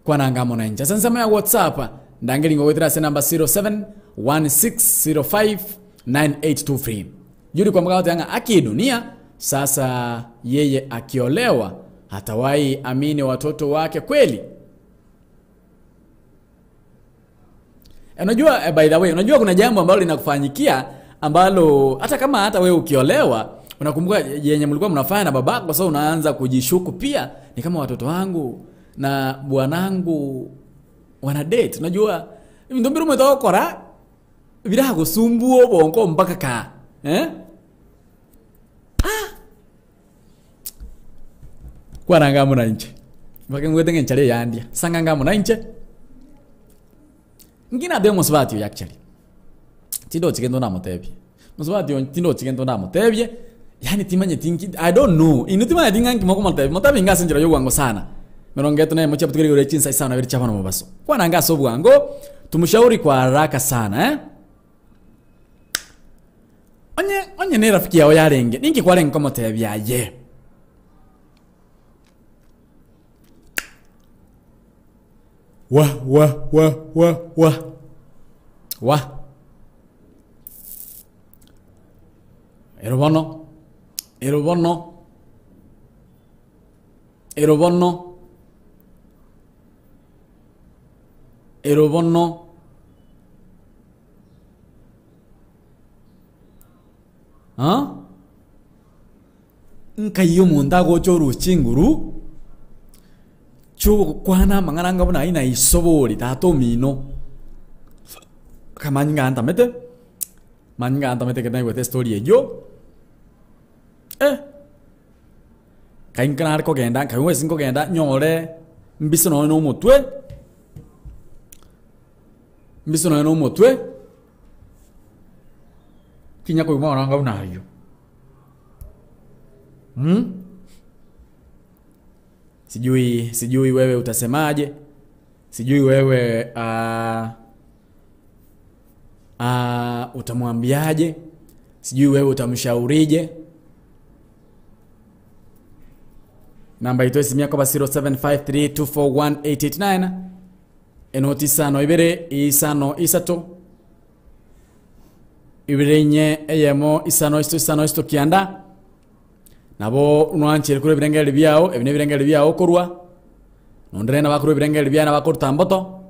kwa nanga mona nja sansama ya WhatsApp ndangeli ngo wetera se number 0716059823 yuri kwa mga watu akidunia sasa yeye akiolewa hatawai amini watoto wake kweli. Unajua by the way, unajua kuna jambo ambalo linakufanyikia ambalo hata kama hata wewe ukiolewa Unakumbuka yenye mlikuwa mnafanya na babako, sasa unaanza kujishuku pia ni kama watoto wangu na bwanangu wana date. Unajua ndio mbiro umetoka kora bila kusumbuo bongo mpaka ka kwa nanga muna nje mpaka ngwete ngenchale yandia sanga ngamo na nje ngina demo swati actually tindo chigendo na motebye muswati tindo chigendo na motebye yani timanye tinki I don't know inutima dingangi moko motebye ngasinjira yo wango sana merongeto naye mocha putukiri gore chinsa sana biri chavano mabaso kwa nanga so bwango tumshauri kwa haraka sana onye ne rafiki yao yarenge ninki kwa rengo motebye aye wa Erobono nkayo munda gochoru chinguru chu kwana mangaranga buna ina isobori tato mino kamanya antamete manya antamete kana iwete story ejo kainkanar ko genda kaiwe sinko genda nyore mbisono no motwe kinya ko maranga buna hiyo Sijui wewe utasemaje? Sijui wewe utamwambiaje? Sijui wewe utamshaurije? Namba yetu ya kwa 0753241889 enotisano ibere isano isato ibirenye eyemo isano isto kianda nabo unwanchire kuri birengere byao ebine birengere byao korwa nondre na bakuru birengere byana bakuru tamboto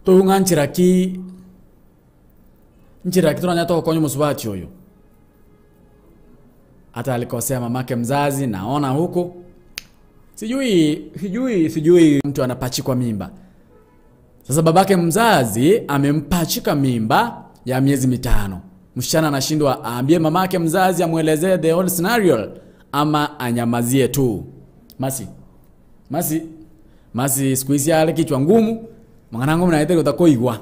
to unwanchira ki njira kituranya to konyo musubati oyo hata alikosea mamake mzazi naona huko sijui mtu anapachikwa mimba. Sasa babake mzazi amempachika mimba ya miezi 5. Msichana anashindwa aambie mamake mzazi amuelezee the whole scenario ama anyamazie tu. Masi siku hizi ale kichwa ngumu. Mwanangu mnaite utakoigwa.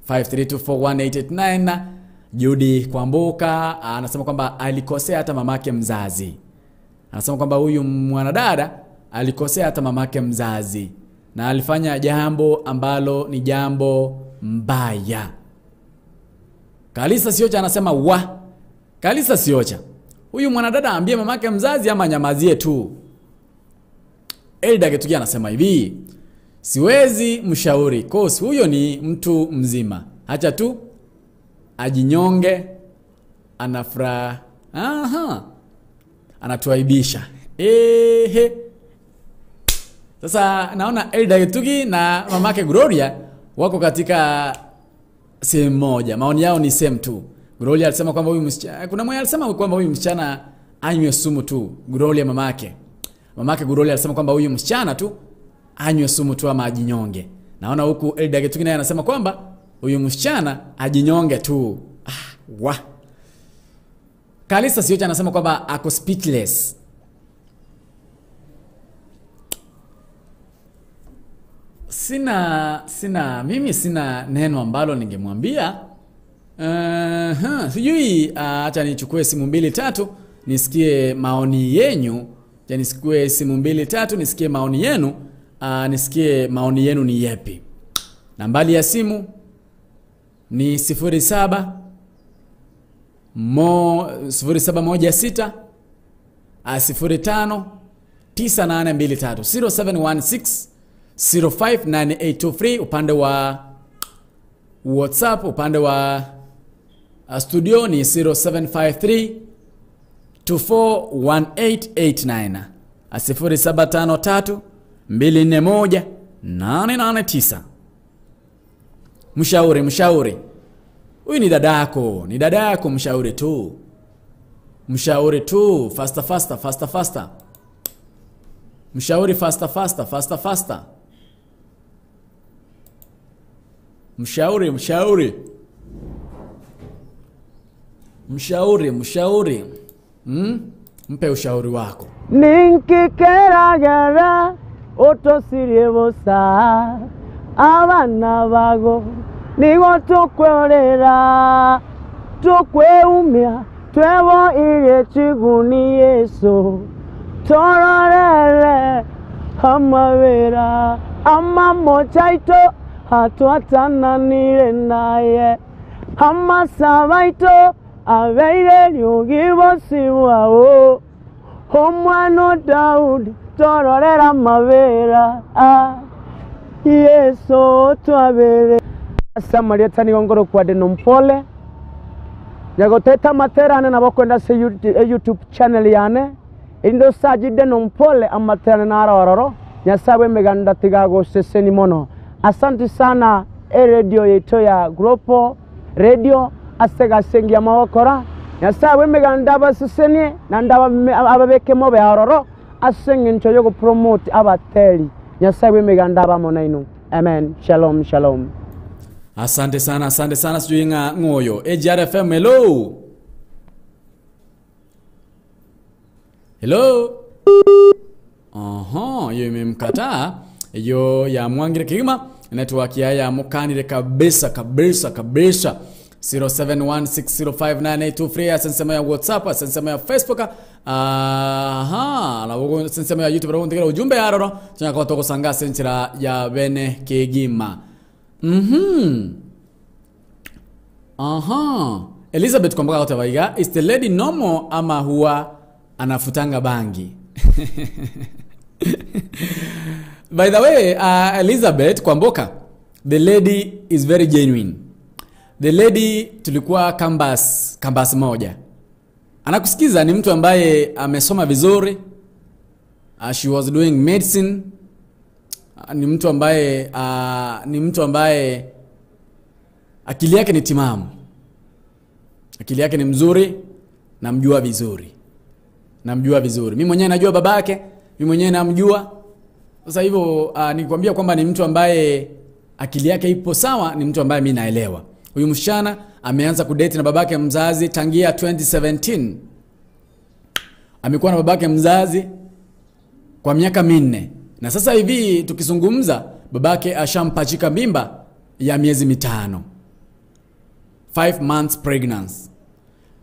53241889 Judy Kwamboka anasema kwamba alikosea hata mamake mzazi. Anasema kwamba huyu mwanadada alikosea hata mamake mzazi na alifanya jambo ambalo ni jambo mbaya. Kalisa Siocha anasema Kalisa Siocha, huyu mwanadada ambie mamake mzazi ama nyamazie tu. Elda Getugia anasema hivi, siwezi mshauri kosi huyo ni mtu mzima. Acha tu ajinyonge, anafra anatuaibisha. Sasa naona Elda Getugi na mamake Gloria wako katika same moja. Maoni yao ni same tu. Gloria alisema kwamba huyu msichana, kuna mmoja alisema kwamba huyu msichana anywe sumu tu. Gloria mamake Gloria alisema kwamba huyu msichana tu anywe sumu tu ama ajinyonge. Naona huku Elda Getugi naye anasema kwamba huyu msichana ajinyonge tu. Kalisa Siocha anasema kwamba ako speechless. Mimi sina neno ambalo ningemwambia. Sijui acha nichukue simu 2-3 nisikie maoni yenu. Nichukue simu 2-3 nisikie maoni yenu. Nisikie maoni yenu ni yapi. Nambari ya simu ni 0716 05 9823 0716 059823 upande wa WhatsApp, upande wa studio ni 0753 241889 0753 241 889. Mshauri huyu ni dadako mshauri tu. Mshauri tu, faster. Mshauri faster. Mshauri. Mpe ushauri wako. Ninkikeragera otosirie bosa abana bago nigo tukwerera tukweumia twebo ile chiguni Yesu tororere amabera amamochaito hatuatananire naye amasabaito abeire lyugibosiwao omwana Daudi tororera amabera Yesu twabere Samaria tani ngoro kwa denompole Nyagoteta materane na bakwenda se YouTube channel yane indo saji denompole amaterane na arororo nyasawe meganda tigago seseni mono. Asante sana radio yeto ya Global Radio asega sengi ya mawakora nyasawe meganda baseseni na ndaba ababeke mo be aroro asengi ncho yogo promote abateli nyasawe meganda bamona ino. Amen. Shalom. Asante sana sijui ngoyo. AJRFM, hello. Hiyo imemkataa. Hiyo ya Mwangire Kigima network ya mukanire kabisa. 0716059823 asensema ya WhatsApp, asensema ya Facebook, na wogo asensema ya YouTube rondigera ujumbe yaroro cyangwa toko sanga senchira ya bene Kigima. Elizabeth kwamba utawaiga, is the lady normal ama huwa anafutanga bangi? By the way, Elizabeth Kwamboka, the lady is very genuine. The lady tulikuwa campus moja. Anakusikiza, ni mtu ambaye amesoma vizuri. She was doing medicine. Ni mtu ambaye akili yake ni timamu. Akili yake ni mzuri, namjua vizuri. Mimi mwenyewe najua babake, mimi mwenyewe namjua. Sasa hivyo nikwambia kwamba ni mtu ambaye akili yake ipo sawa, ni mtu ambaye mimi naelewa. Huyu msichana ameanza kudate na babake mzazi tangia 2017. Amekuwa na babake mzazi kwa miaka 4. Na sasa hivi tukizungumza babake ashampachika mimba ya miezi 5. 5 months pregnancy.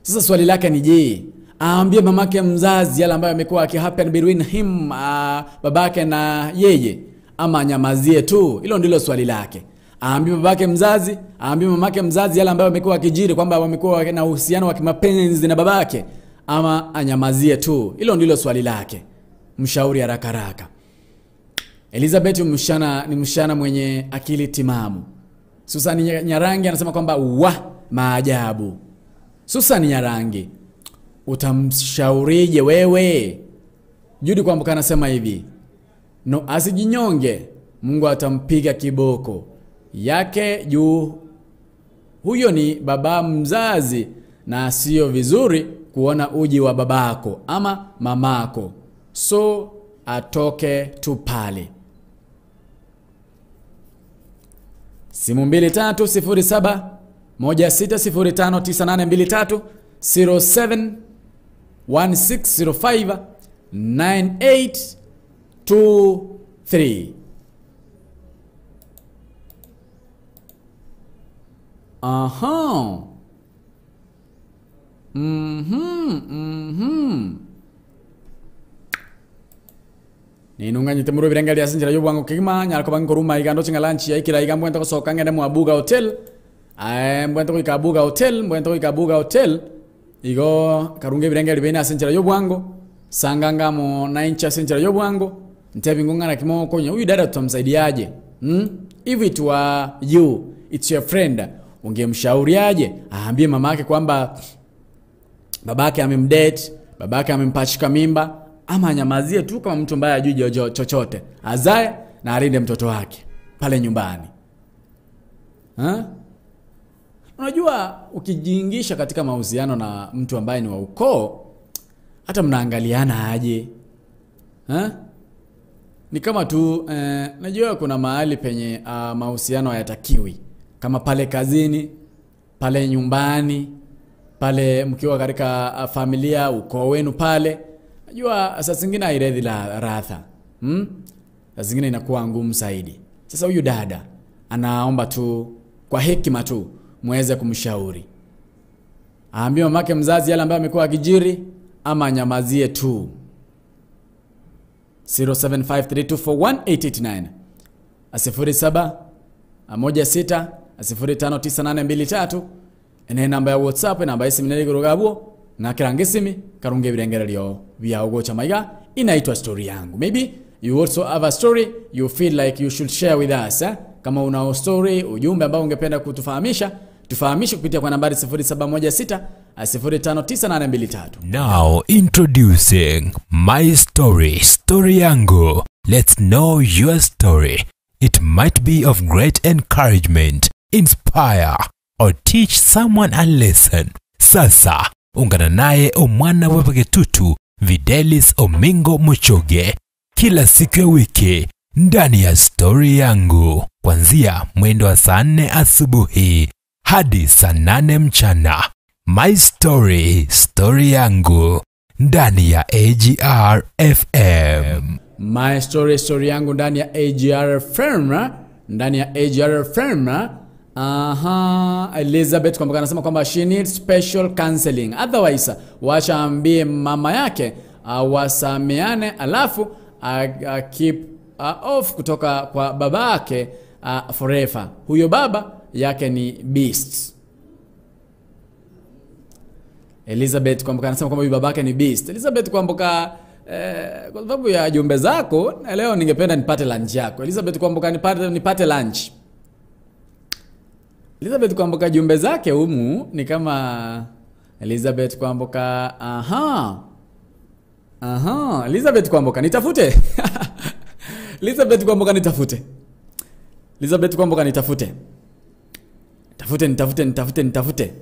Sasa swali lake ni je, aambie mamake mzazi yale ambayo yamekuwa akihappen between him babake na yeye, ama nyamazie tu? Hilo ndilo swali lake. Aambie babake mzazi, aambie mamake mzazi yale ambayo yamekuwa akijiri kwamba wamekuwa na uhusiano wa kimapenzi na babake, ama anyamazie tu? Hilo ndilo swali lake. Mshauri haraka. Elizabeth ni mshana mwenye akili timamu. Susan Nyarangi anasema kwamba maajabu. Susan Nyarangi, utamshaurije wewe? Judy Kwamboka anasema hivi, no asijinyonge, Mungu atampiga kiboko yake juu. Huyo ni baba mzazi na sio vizuri kuona uji wa babako ama mamako. So atoke tu pale. Simu 2307 16059823 071605 9823. Ninunganyite muru birengali asinjira yobwango Kigima nyarako bankoruma igando cingalanchi yaikira igambo ntako soka ngende mu Abuga Hotel. Mbwento ko ikabuga hotel igo karunge birengali bene asinjira yobwango sanganga mo 9 asinjira yobwango ntebi ngongana kimoko nya. Huyu dada tutamsaidiaje? If it were you, it's your friend, ungemshauriaje? Aambie mamake kwamba babake amemdate, babake amempachika mimba, ama anyamazie tu kama mtu ambaye hajui chochote, azae na alinde mtoto wake pale nyumbani? Unajua ukijiingisha katika mahusiano na mtu ambaye ni wa ukoo, hata mnaangaliana aje? Ni kama tu najua kuna mahali penye mahusiano hayatakiwi, kama pale kazini, pale nyumbani, pale mkiwa katika familia, ukoo wenu pale. Najua saa zingine hairedhi la radha. Saa zingine inakuwa ngumu zaidi. Sasa huyu dada anaomba tu kwa hekima tu muweze kumshauri. Aambie mamake mzazi yale ambayo amekuwa akijiri ama nyamazie tu. 0753241889 0716059823 ene namba ya WhatsApp namba ya simu nili kurugabo na kirangisimi karunge birengerelio vya ugocha maiga inaitwa story yangu. Maybe you also have a story you feel like you should share with us. Kama una story, ujumbe ambao ungependa kutufahamisha, tufahamishe kupitia kwa nambari 0716059823. Now introducing my story, story yangu. Let's know your story. It might be of great encouragement, inspire or teach someone a lesson. Sasa ungana naye omwana wepegetutu Videlis Omingo Mochoge kila siku ya wiki ndani ya story yangu, kuanzia mwendo wa saa 4 asubuhi hadi saa 8 mchana. My story, story yangu ndani ya AGR FM. My story, story yangu ndani ya AGR FM, ndani ya AGR FM. Elizabeth kwamba anasema kwamba she needs special counseling, otherwise wachaambie mama yake wasameane, alafu keep off kutoka kwa baba yake forever. Huyo baba yake ni beast. Elizabeth kwamba anasema kwamba huyo baba yake ni beast. Elizabeth kwamba kwa sababu ya jumbe zako leo ningependa nipate lunch yako. Elizabeth kwamba nipate lunch. Elizabeth kwamba jumbe zake humu ni kama Elizabeth kwamba Elizabeth kwamba nitafute. Elizabeth kwamba nitafute. Elizabeth kwamba nitafute. Nitafute.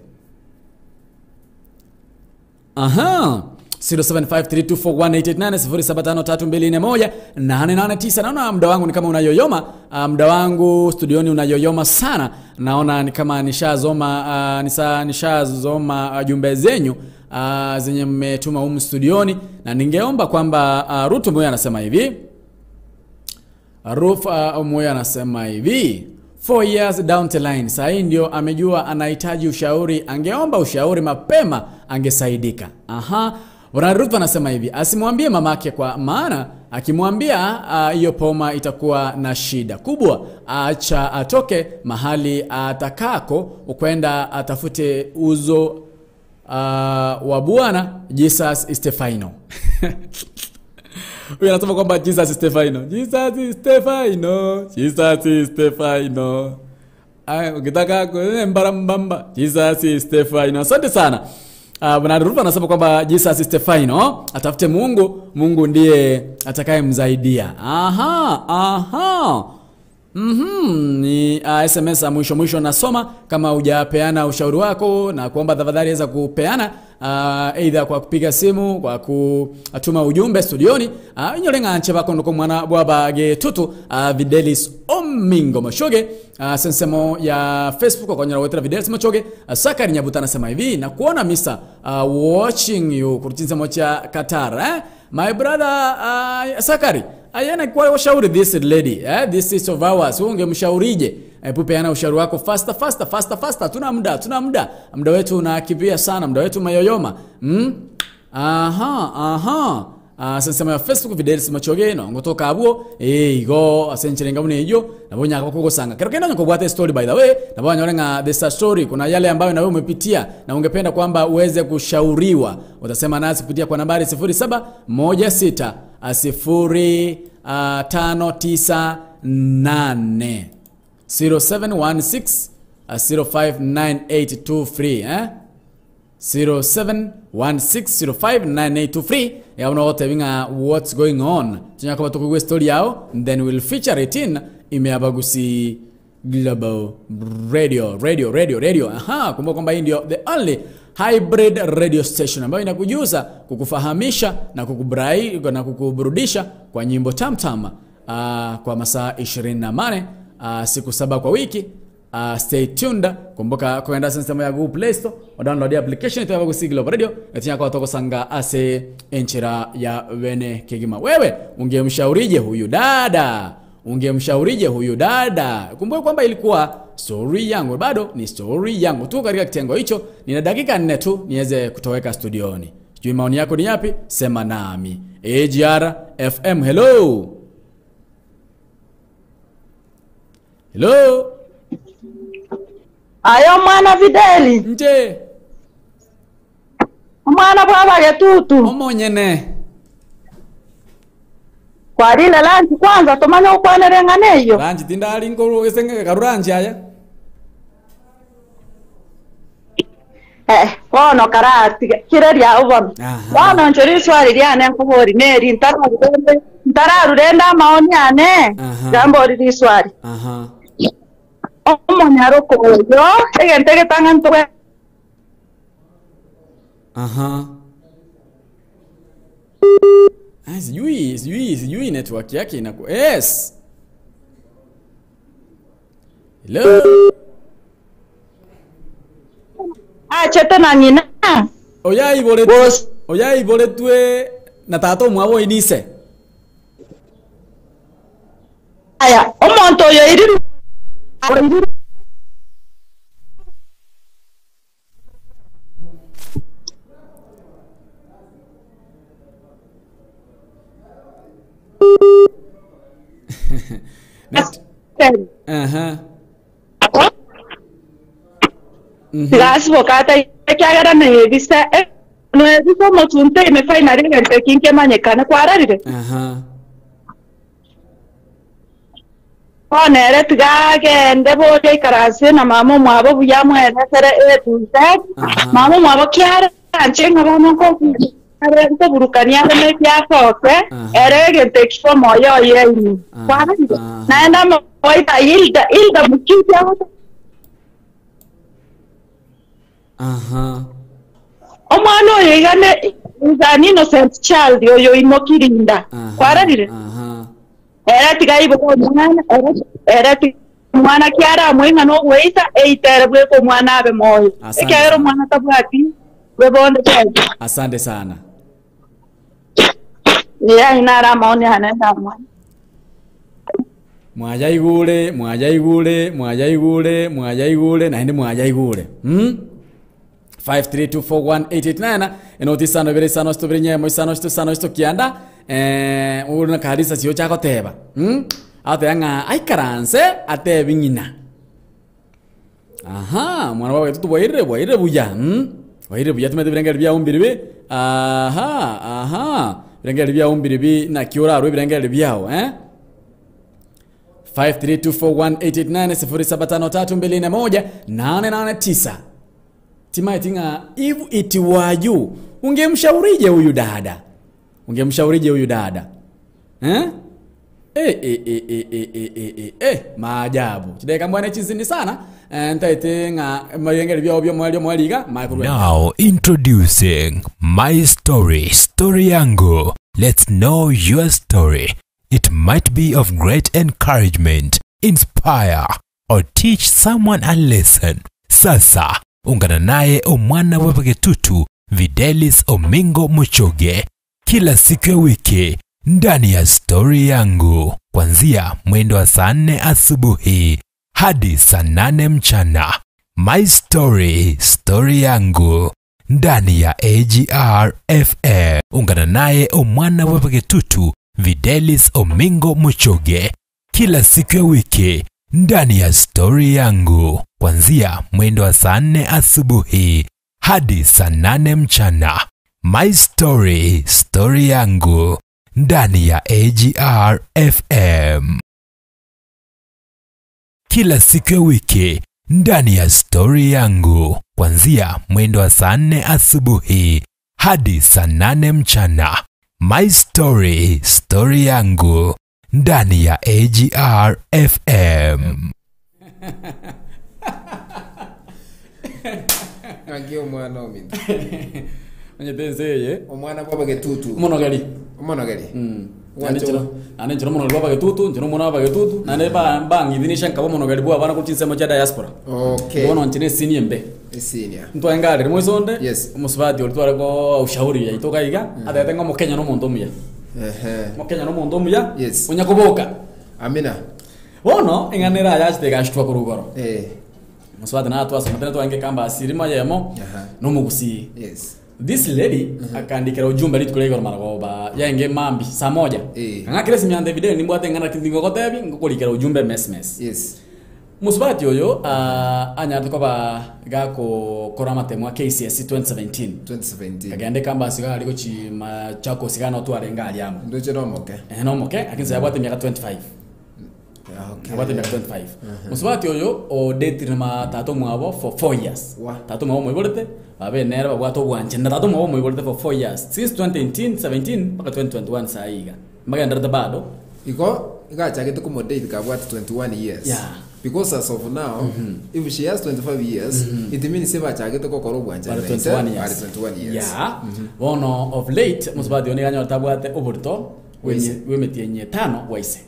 0753241889 naona muda wangu ni kama unayoyoma. Muda wangu studioni unayoyoma sana. Naona ni kama nishazoma jumbe zenyu zenye mmetuma humu studioni, na ningeomba kwamba Ruth Moyo anasema hivi. Ruth Moyo anasema hivi, 4 years down the line, sasa ndio amejua anahitaji ushauri, angeomba ushauri mapema angesaidika. Ruth anasema hivi, asimwambie mamake kwa maana akimwambia hiyo poma itakuwa na shida kubwa. Acha atoke mahali atakako ukwenda atafute uzo wa Bwana Jesus Stefano. Huyu anasema kwamba Jesus Stefano. Ukitaka mbarambamba Jesus Stefano. Asante sana. Bwana Ruth anasema kwamba Jesus Stefano atafute Mungu ndiye atakayemsaidia. Ni SMS mwisho nasoma. Kama hujapeana ushauri wako na kuomba tafadhali weza kupeana, either kwa kupiga simu, kwa kutuma ujumbe studioni. Inyolenga nche bako ndoko mwana bwaba getutu Videlis Omingo Mochoge. Sensemo ya Facebook kwa nyara wetera Videlis Mochoge. Sakari Nyabuta anasema hivi, na kuona Mr. Watching you kurutinza mocha Qatar. My brother Sakari, ayana kwa ushauri this lady, this is of ours. Ungemshaurije? Pupeana ushauri wako faster. Tuna muda wetu unakimbia sana, muda wetu mayoyoma. Sasa ya Facebook Videlis Mochoge no ngotoka abuo go asencherenga mune hiyo nabonya akako sanga kero kenda nyakobwate story. By the way nabonya olenga this story, kuna yale ambayo na wewe umepitia na ungependa kwamba uweze kushauriwa, utasema nasi kupitia kwa nambari 07160598 0716059823 0716059823. ya unaote winga what's going on tunyaka batuko story yao, then we'll feature it in Global Radio. Kumbuka kwamba hii ndio the only hybrid radio station ambayo inakujuza, kukufahamisha na kukuburudisha kwa nyimbo tamtam kwa masaa 28 siku 7 kwa wiki. Stay tuned. Kumbuka kwenda system ya Google Play Store, download application ya Abagusi Global Radio. Etinya kwa toko sanga ase enchira ya wene kigima. Wewe ungemshaurije huyu dada? Kumbuka kwamba ilikuwa story yangu, bado ni story yangu tu katika kitengo hicho. Nina dakika 4 tu niweze kutoweka studioni. Sijui maoni yako ni yapi? Sema nami. AGR FM, hello. Hello. Ayo mwana Fideli. Nje. Mwana baba getutu. Omonyene. Kwa lile lanchi kwanza tumanya ukwanereng'a neyo. Lanchi tindali ngoro esenge karuranchi aya. Wono karati kireria ubona. Wono njori swali lyane nkubori neri ntararurenda maoni ane. Jambo riri swali. Omonyaro koyo egentege tangantwe. Sijui network yake inaku. Yes. Hello. Chete na nyina. Oya ibole tue na tato mwabo inise. Aya, omonto yo iri. Gas bokata kyagara ne bisa no ebiso motunte me finally ngente kinke manyekana kwararire. Onere tugagende boje karase na mama mwabo buyamwene sere etuze. Mama mwabo kyara nchenga bamo ko arento burukania ne kyakose erege tekifo moyo yeni. Kwararire. Naenda moita ilda mukija. Omwana oyo igane an innocent child oyo imokirinda kwararire era tigayibo era mwana kyara mwenga no weita eitere bwe ko mwana abe moyo ekero mwana tabwati bebonde tete. Asante sana. Ya inara maoni hanenda mwana mwajaigule na hindi mwajaigule 532418889 enoti sano bere sano sto brenye mo sano sto kianda uruna karisa sio chako teba ate anga ai karanse ate bingina mwana wawe tutu boire buya buya tumete birengera bya umbiribi birengera bya umbiribi na kiora ro birengera byao 5324188907532418889 timaitinga ivu itiwaju. Ungemshaurije huyu dada? Maajabu. Chideka mbwana chizini sana. Ntaitenga marengere bya obyo mwaliga. Now introducing my story yangu. Let's know your story. It might be of great encouragement, inspire, or teach someone a lesson. Sasa ungana naye omwana wepegetutu Videlis Omingo Muchoge kila siku ya wiki ndani ya story yangu kuanzia mwendo wa saa 4 asubuhi hadi saa 8 mchana. My story yangu ndani ya AGR FM. Ungana naye omwana wepegetutu Videlis Omingo Muchoge kila siku ya wiki ndani ya story yangu kuanzia mwendo wa saa 4 asubuhi hadi saa 8 mchana. My story yangu ndani ya AGR FM. Kila siku ya wiki ndani ya story yangu kuanzia mwendo wa saa 4 asubuhi hadi saa 8 mchana. My story yangu ndani ya AGR FM. Ngaki omwana ominto. Manyetezeye. Omwana baba getutu. Monogari. Monogari. Ane chiro monogari baba getutu, chiro mwana baba getutu, nane ba ngidhinisha nkabo monogari bwa bana kuchinsemo cha diaspora. Okay. Bono nchine senior mbe. Senior. Ntwa ngale mwesonde. Yes. Musubati olitwara ko ushauri ya itoka iga, adatenga mo Kenya no muntu muya. Mo Kenya no muntu muya. Yes. Onyakuboka. Amina. Bono inganera yashite gashitwa kurugoro. Musubati na atwa somatene twange kamba asirima yemo. No mugusi. Yes. This lady akandikira ujumbe litkulego maragoba yange mambi saa moja. Ngakire simyande video nimbwate ngana kindingo kotebi ngokulikira ujumbe mess. Yes. Musubati oyo anyarto koba gako korama temwa KCSE 2017. Kagende kamba siga aliko chi machako siga no tware ngali yamo. Ndoche no moke. No moke akinza yabwate miaka 25. Okay. Yabwate miaka 25. Musubati oyo o date na tato mwabo for 4 years. Tato mwabo mwibolete abe nera babwato bwanje na tato mwabo mwibolete for 4 years. Since 2018, 17 mpaka 2021 saiga. Mbaga ndarata bado. Iko chagete ko date ka bwate 21 years. Yeah. Because as of now, if she has 25 years, it means seba chagete ko koro bwanje 21 years. Yeah. One of late musubati oni ganyo tabwate oburto wemetie tano waise.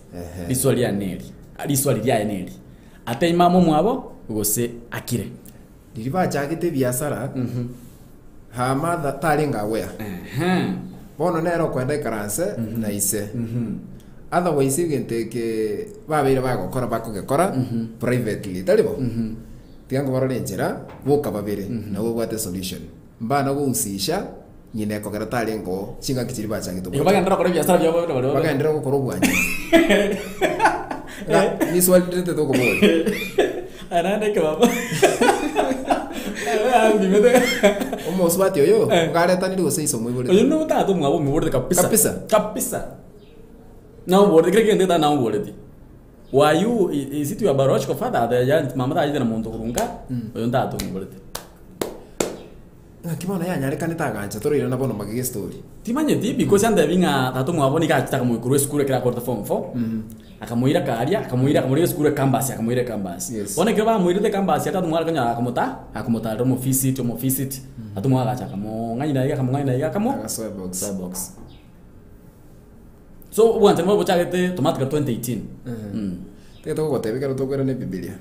Liswali ya neri. Liswali lya neri. Ate imamo mwabo gose akire. Diriba chagete biasara. Ha madha talinga wea. Bono nero kwenda karanse na ise. Otherwise igenteke babire bagokora bakogekora privately talibo. Tiango barole njira boka babire na wo bwate solution. Mbana go usisha nyine kogera talingo chinga kichiri bachangito. Bagandira kora biasara byo byo. Bagandira ko koro bwanje. Ni swali tete to ko boy. Anande ke baba. Omo swati oyo ngare tani do sei somo ibole. Oyo no tato mwabo mwibole kapisa. Não vou, creo que ainda não vou de. Why you is it your baroch ko fada da ya mama da ida na monto kurunga? Oyo tato mwibole. Kimana ya nyale kanita gancha toro ira na bono magige story. Timanye ti because anda vinga tato mwabo ni ka chita kamo ikuru skule kira korta form 4. Akamuira karia, akamuira skule campus, akamuira campus. Ona kira muira de campus ya tato mwala kanya akamota romo visit, tato mwala acha kamo ngani ya kamo soy box. So one time bocha gete tomato 2018. Teto ko tebe karo to kera ne Biblia.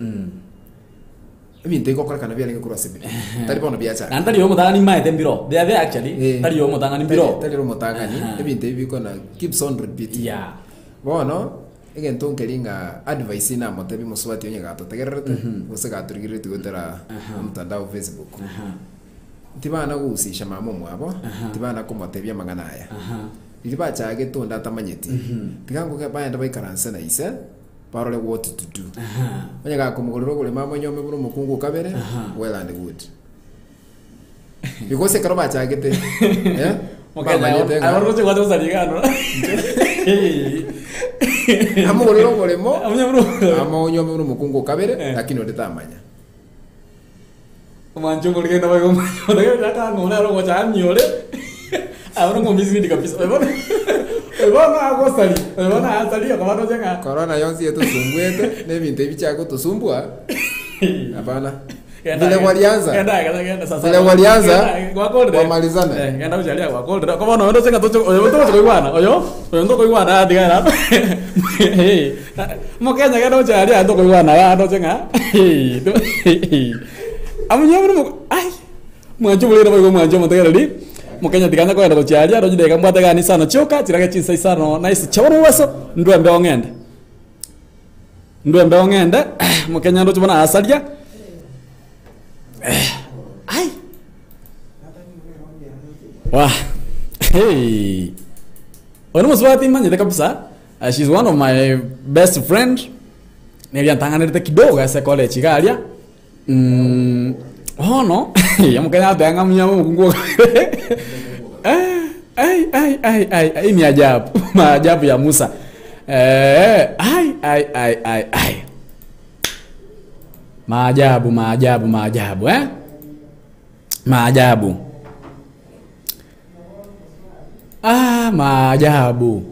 Emi te ko kora kana bia ngekura sebi. Tari bono bia cha. Nantari yo mutanga ni mai tembiro. They are there actually. Tari yo mutanga ni biro. Tari yo mutanga ni. Emi te bi ko na keeps on repeating. Yeah. Bono igen to kelinga advice na motebi muswati onye gato tegerete. Usega turigirete gotera mtandao Facebook. Tibana gusisha mamo mwabo. Tibana ko motebia mangana aya. Iliba chage to ndata manyeti. Tigango ke baenda baikaranse na ise. Parole what to do. Onye ga kumugororo gole mama nyome buru mukungu kabere. Well and good. Because ekaro ba chage te. Yeah? Okay, I want to go to Saligano. Amugororo gole mo. Amo nyome buru mukungu kabere lakini odetamanya. Mancho gole na bago. Odaga ka ngona ro cha nyore. Ahora como mismo ni capis. Ebona agostali. Ebona asali akabano jenga. Corona yonsi yetu sumbuete, ne minte bicha ko to sumbua. Hapana. Vile walianza. Kenda sasa. Vile walianza. Wamalizana. Kenda ujalia kwa cold. Kama no ndo jenga to oyo to ko igwana. Oyo ndo ko igwana diga na. Mo kenya kenda ujalia ndo ko igwana ndo jenga. Amunyo bro. Ai. Mwanjo bule na mwanjo mtegera mukenya tiganya kwenda kucharia ro jideka mbata gani sana choka tirage chinsa isano nice chaworo waso ndwembe ongende mukenya ndo chibona asalia ai wa hey ono muswati manyete kabisa she's one of my best friend niliantanganirite kidogo ase college galia oh no ya mukenya atanga mnyamo mukungu ai ni ajabu maajabu ya Musa ai maajabu maajabu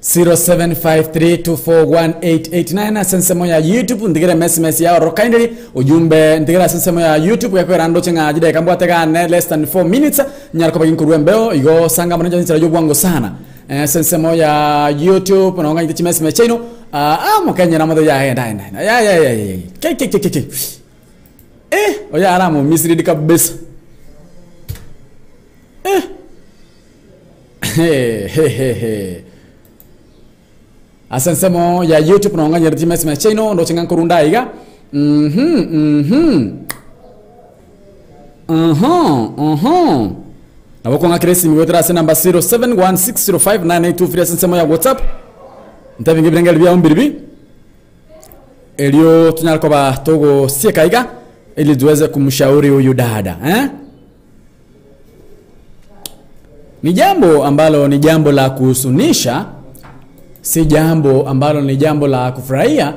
0753241889 sensemo ya YouTube ndigere SMS ya rokaindiri ujumbe ndigere sensemo ya YouTube ya kwera ndo chenga ajida kambwate gane less than 4 minutes nyarko bagin kurwembeo igo sanga manager nchira jobwango sana sensemo ya YouTube no ngani tichi SMS chino mukenya na modo ya enda ya ke oya aramu misiri kabisa asensemo ya YouTube no nganya rtima sima chino ndo chenga kurunda iga naboko nga kresi miwetera se number 0716059823 asensemo ya WhatsApp ntavinge birengel bya umbiribi elio tunyalko ba togo sieka iga ili tuweze kumshauri huyu dada ni jambo ambalo ni jambo la kuhusunisha, si jambo ambalo ni jambo la kufurahia,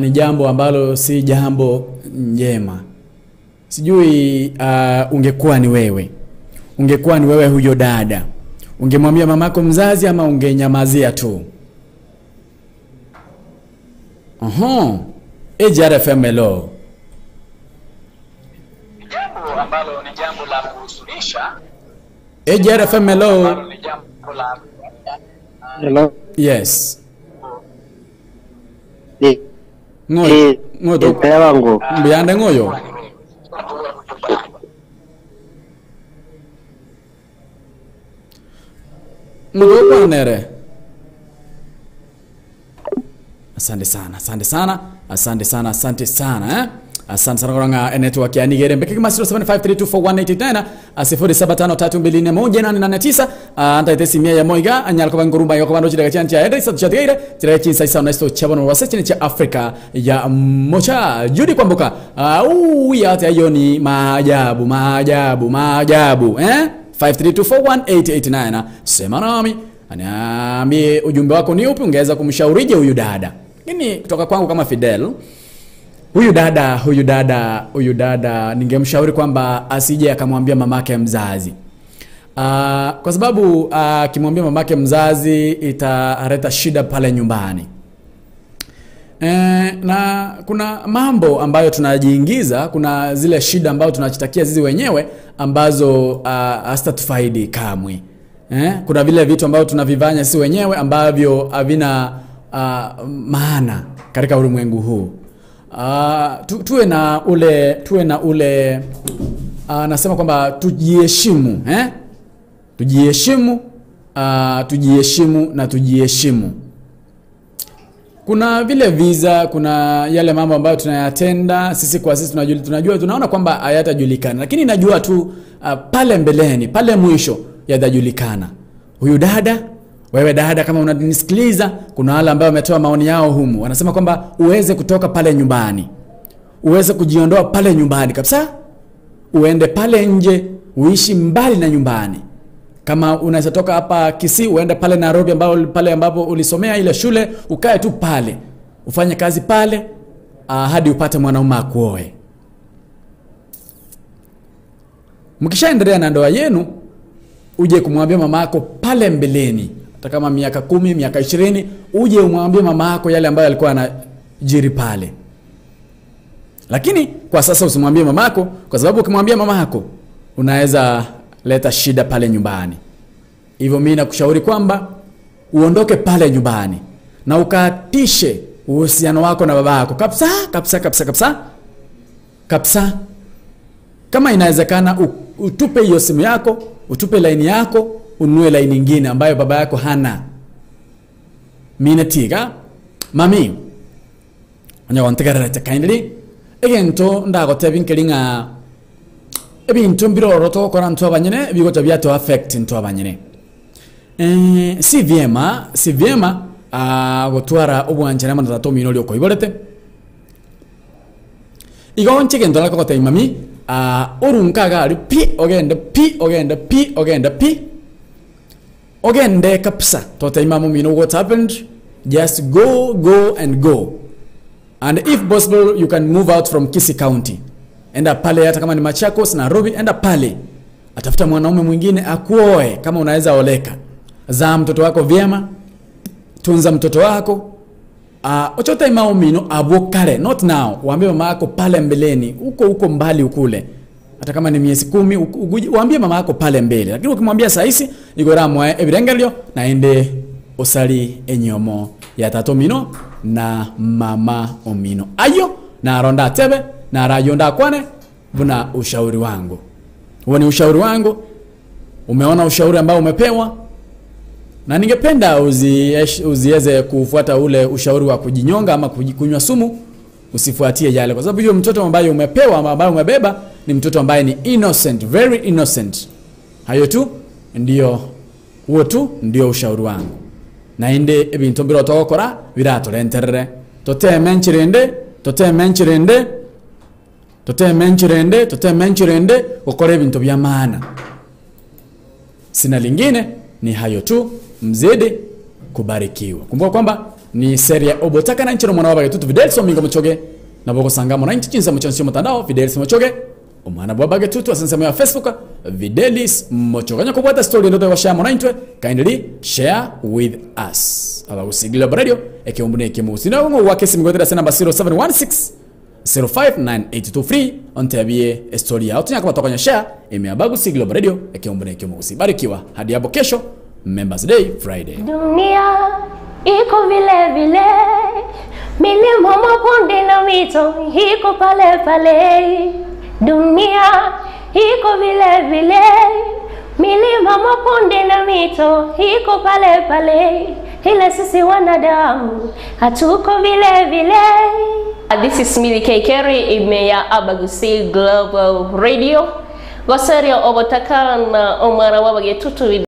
ni jambo ambalo si jambo njema. Sijui ungekuwa ni wewe. Ungekuwa ni wewe huyo dada. Ungemwambia mamako mzazi ama ungenyamazia tu? EJRFMLO. Jambo ambalo ni jambo la kuhusunisha. EJRFMLO. Hello. Yes. Ngoyo. Ngoyo. Wangu. Mbiande ngoyo. Ngoyo nere. Asante sana, asante sana, asante sana, asante sana asante sana kuranga network ya Nigere mbeke kama 0753241889 0753241889 anta itesi mia ya moiga anyal ko bangurumba yo ko bando chira chancha ya isa chateire chira chinsa isa nesto chabono wasechi cha Afrika ya mocha judi kwambuka ya tayoni maajabu 53241889 sema nami Niambie ujumbe wako ni upi, ungeweza kumshaurije huyu dada. Lakini kutoka kwangu kama Fidel, huyu dada ningemshauri kwamba asije akamwambia mamake mzazi. Kwa sababu akimwambia mamake mzazi italeta shida pale nyumbani. Na kuna mambo ambayo tunajiingiza, kuna zile shida ambazo tunajitakia sisi wenyewe ambazo hazitatufaidi kamwe. Kuna vile vitu ambavyo tunavifanya sisi wenyewe ambavyo havina maana katika ulimwengu huu. Tuwe na ule nasema kwamba tujiheshimu, tujiheshimu. Kuna vile visa, kuna yale mambo ambayo tunayatenda sisi kwa sisi, tunajua tunaona kwamba hayatajulikana, lakini najua tu pale mbeleni, pale mwisho yatajulikana. Huyu dada, wewe dada kama unanisikiliza, kuna wale ambao wametoa maoni yao humu. Wanasema kwamba uweze kutoka pale nyumbani. Uweze kujiondoa pale nyumbani kabisa. Uende pale nje, uishi mbali na nyumbani. Kama unaweza toka hapa Kisii uende pale Nairobi pale ambapo ulisomea ile shule, ukae tu pale. Ufanye kazi pale hadi upate mwanaume akuoe. Mkishaendelea na ndoa yenu, uje kumwambia mamako pale mbeleni, hata kama miaka 10, miaka 20, uje umwambie mamako yale ambayo alikuwa anajiri pale. Lakini kwa sasa usimwambie mamako, kwa sababu ukimwambia mamako unaweza leta shida pale nyumbani. Hivyo mimi nakushauri kwamba uondoke pale nyumbani na ukatishe uhusiano wako na babako kabisa. Kama inawezekana utupe hiyo simu yako, utupe line yako, ununue line nyingine ambayo baba yako hana. Minetiga mami anya wantegarete kindly egento ndagote binkelinga ebintu mbiroro to kora ntu abanyene bigo tabyato affect ntu abanyene. Si vyema gutwara obwanjira manata to minoli okoiborete igonche gendo la kokote mami urunkaga ari ogende kapsa to taimamu mino what happened. Just go and if possible you can move out from Kisii County. Enda pale, hata kama ni Machakos, Nairobi, enda pale. Atafuta mwanaume mwingine akuoe kama unaweza oleka. Zaa mtoto wako vyema. tunza mtoto wako. Ochota imao mino abokale, not now. Waambie mama yako pale mbeleni, uko mbali ukule. Hata kama ni miezi 10, waambie mama yako pale mbele. Lakini ukimwambia saisi, igora mwe ebirengelyo na ende osali enyomo ya tato mino na mama omino. Ayo na ronda tebe na rayonda kwane buna ushauri wangu. Huo ni ushauri wangu. Umeona ushauri ambao umepewa? Na ningependa uziweze kufuata ule ushauri wa kujinyonga ama kunywa sumu. Usifuatie yale, kwa sababu hiyo mtoto ambaye umepewa ama ambaye umebeba ni mtoto ambaye ni innocent, very innocent. Hayo tu ndio ushauri wangu. Na inde ebintu mbiro tokora biratorenterere. Tote menchirende ukore bintu bya maana. Sina lingine, ni hayo tu. Mzidi kubarikiwa. Kumbuka kwamba ni seria obotaka na nchiro mwana wabaga tutu videlis omingo mchoge na boko sangamo na inchinza mchansio mtandao videlis mchoge omwana wabaga tutu asensa ya Facebook videlis mchoge nyako bwata story ndoto wa share mwana kindly share with us. Abagusi Global Radio ekiombune ekimusi na ngo wakesi mgodera sena 0716 059823 ontabie story ya otunya kwa tokanya share eme Abagusi Global Radio ekiombune ekimusi. Barikiwa hadi hapo kesho, Members Day Friday. Dunia iko vile vile, milima mabonde na mito iko pale pale. Dunia iko vile vile, milima mabonde na mito iko pale pale. Ila sisi wanadamu hatuko vile vile. This is Millie Kekeri, imeya Abagusi Global Radio. Goseria obotaka na omara wabagetutu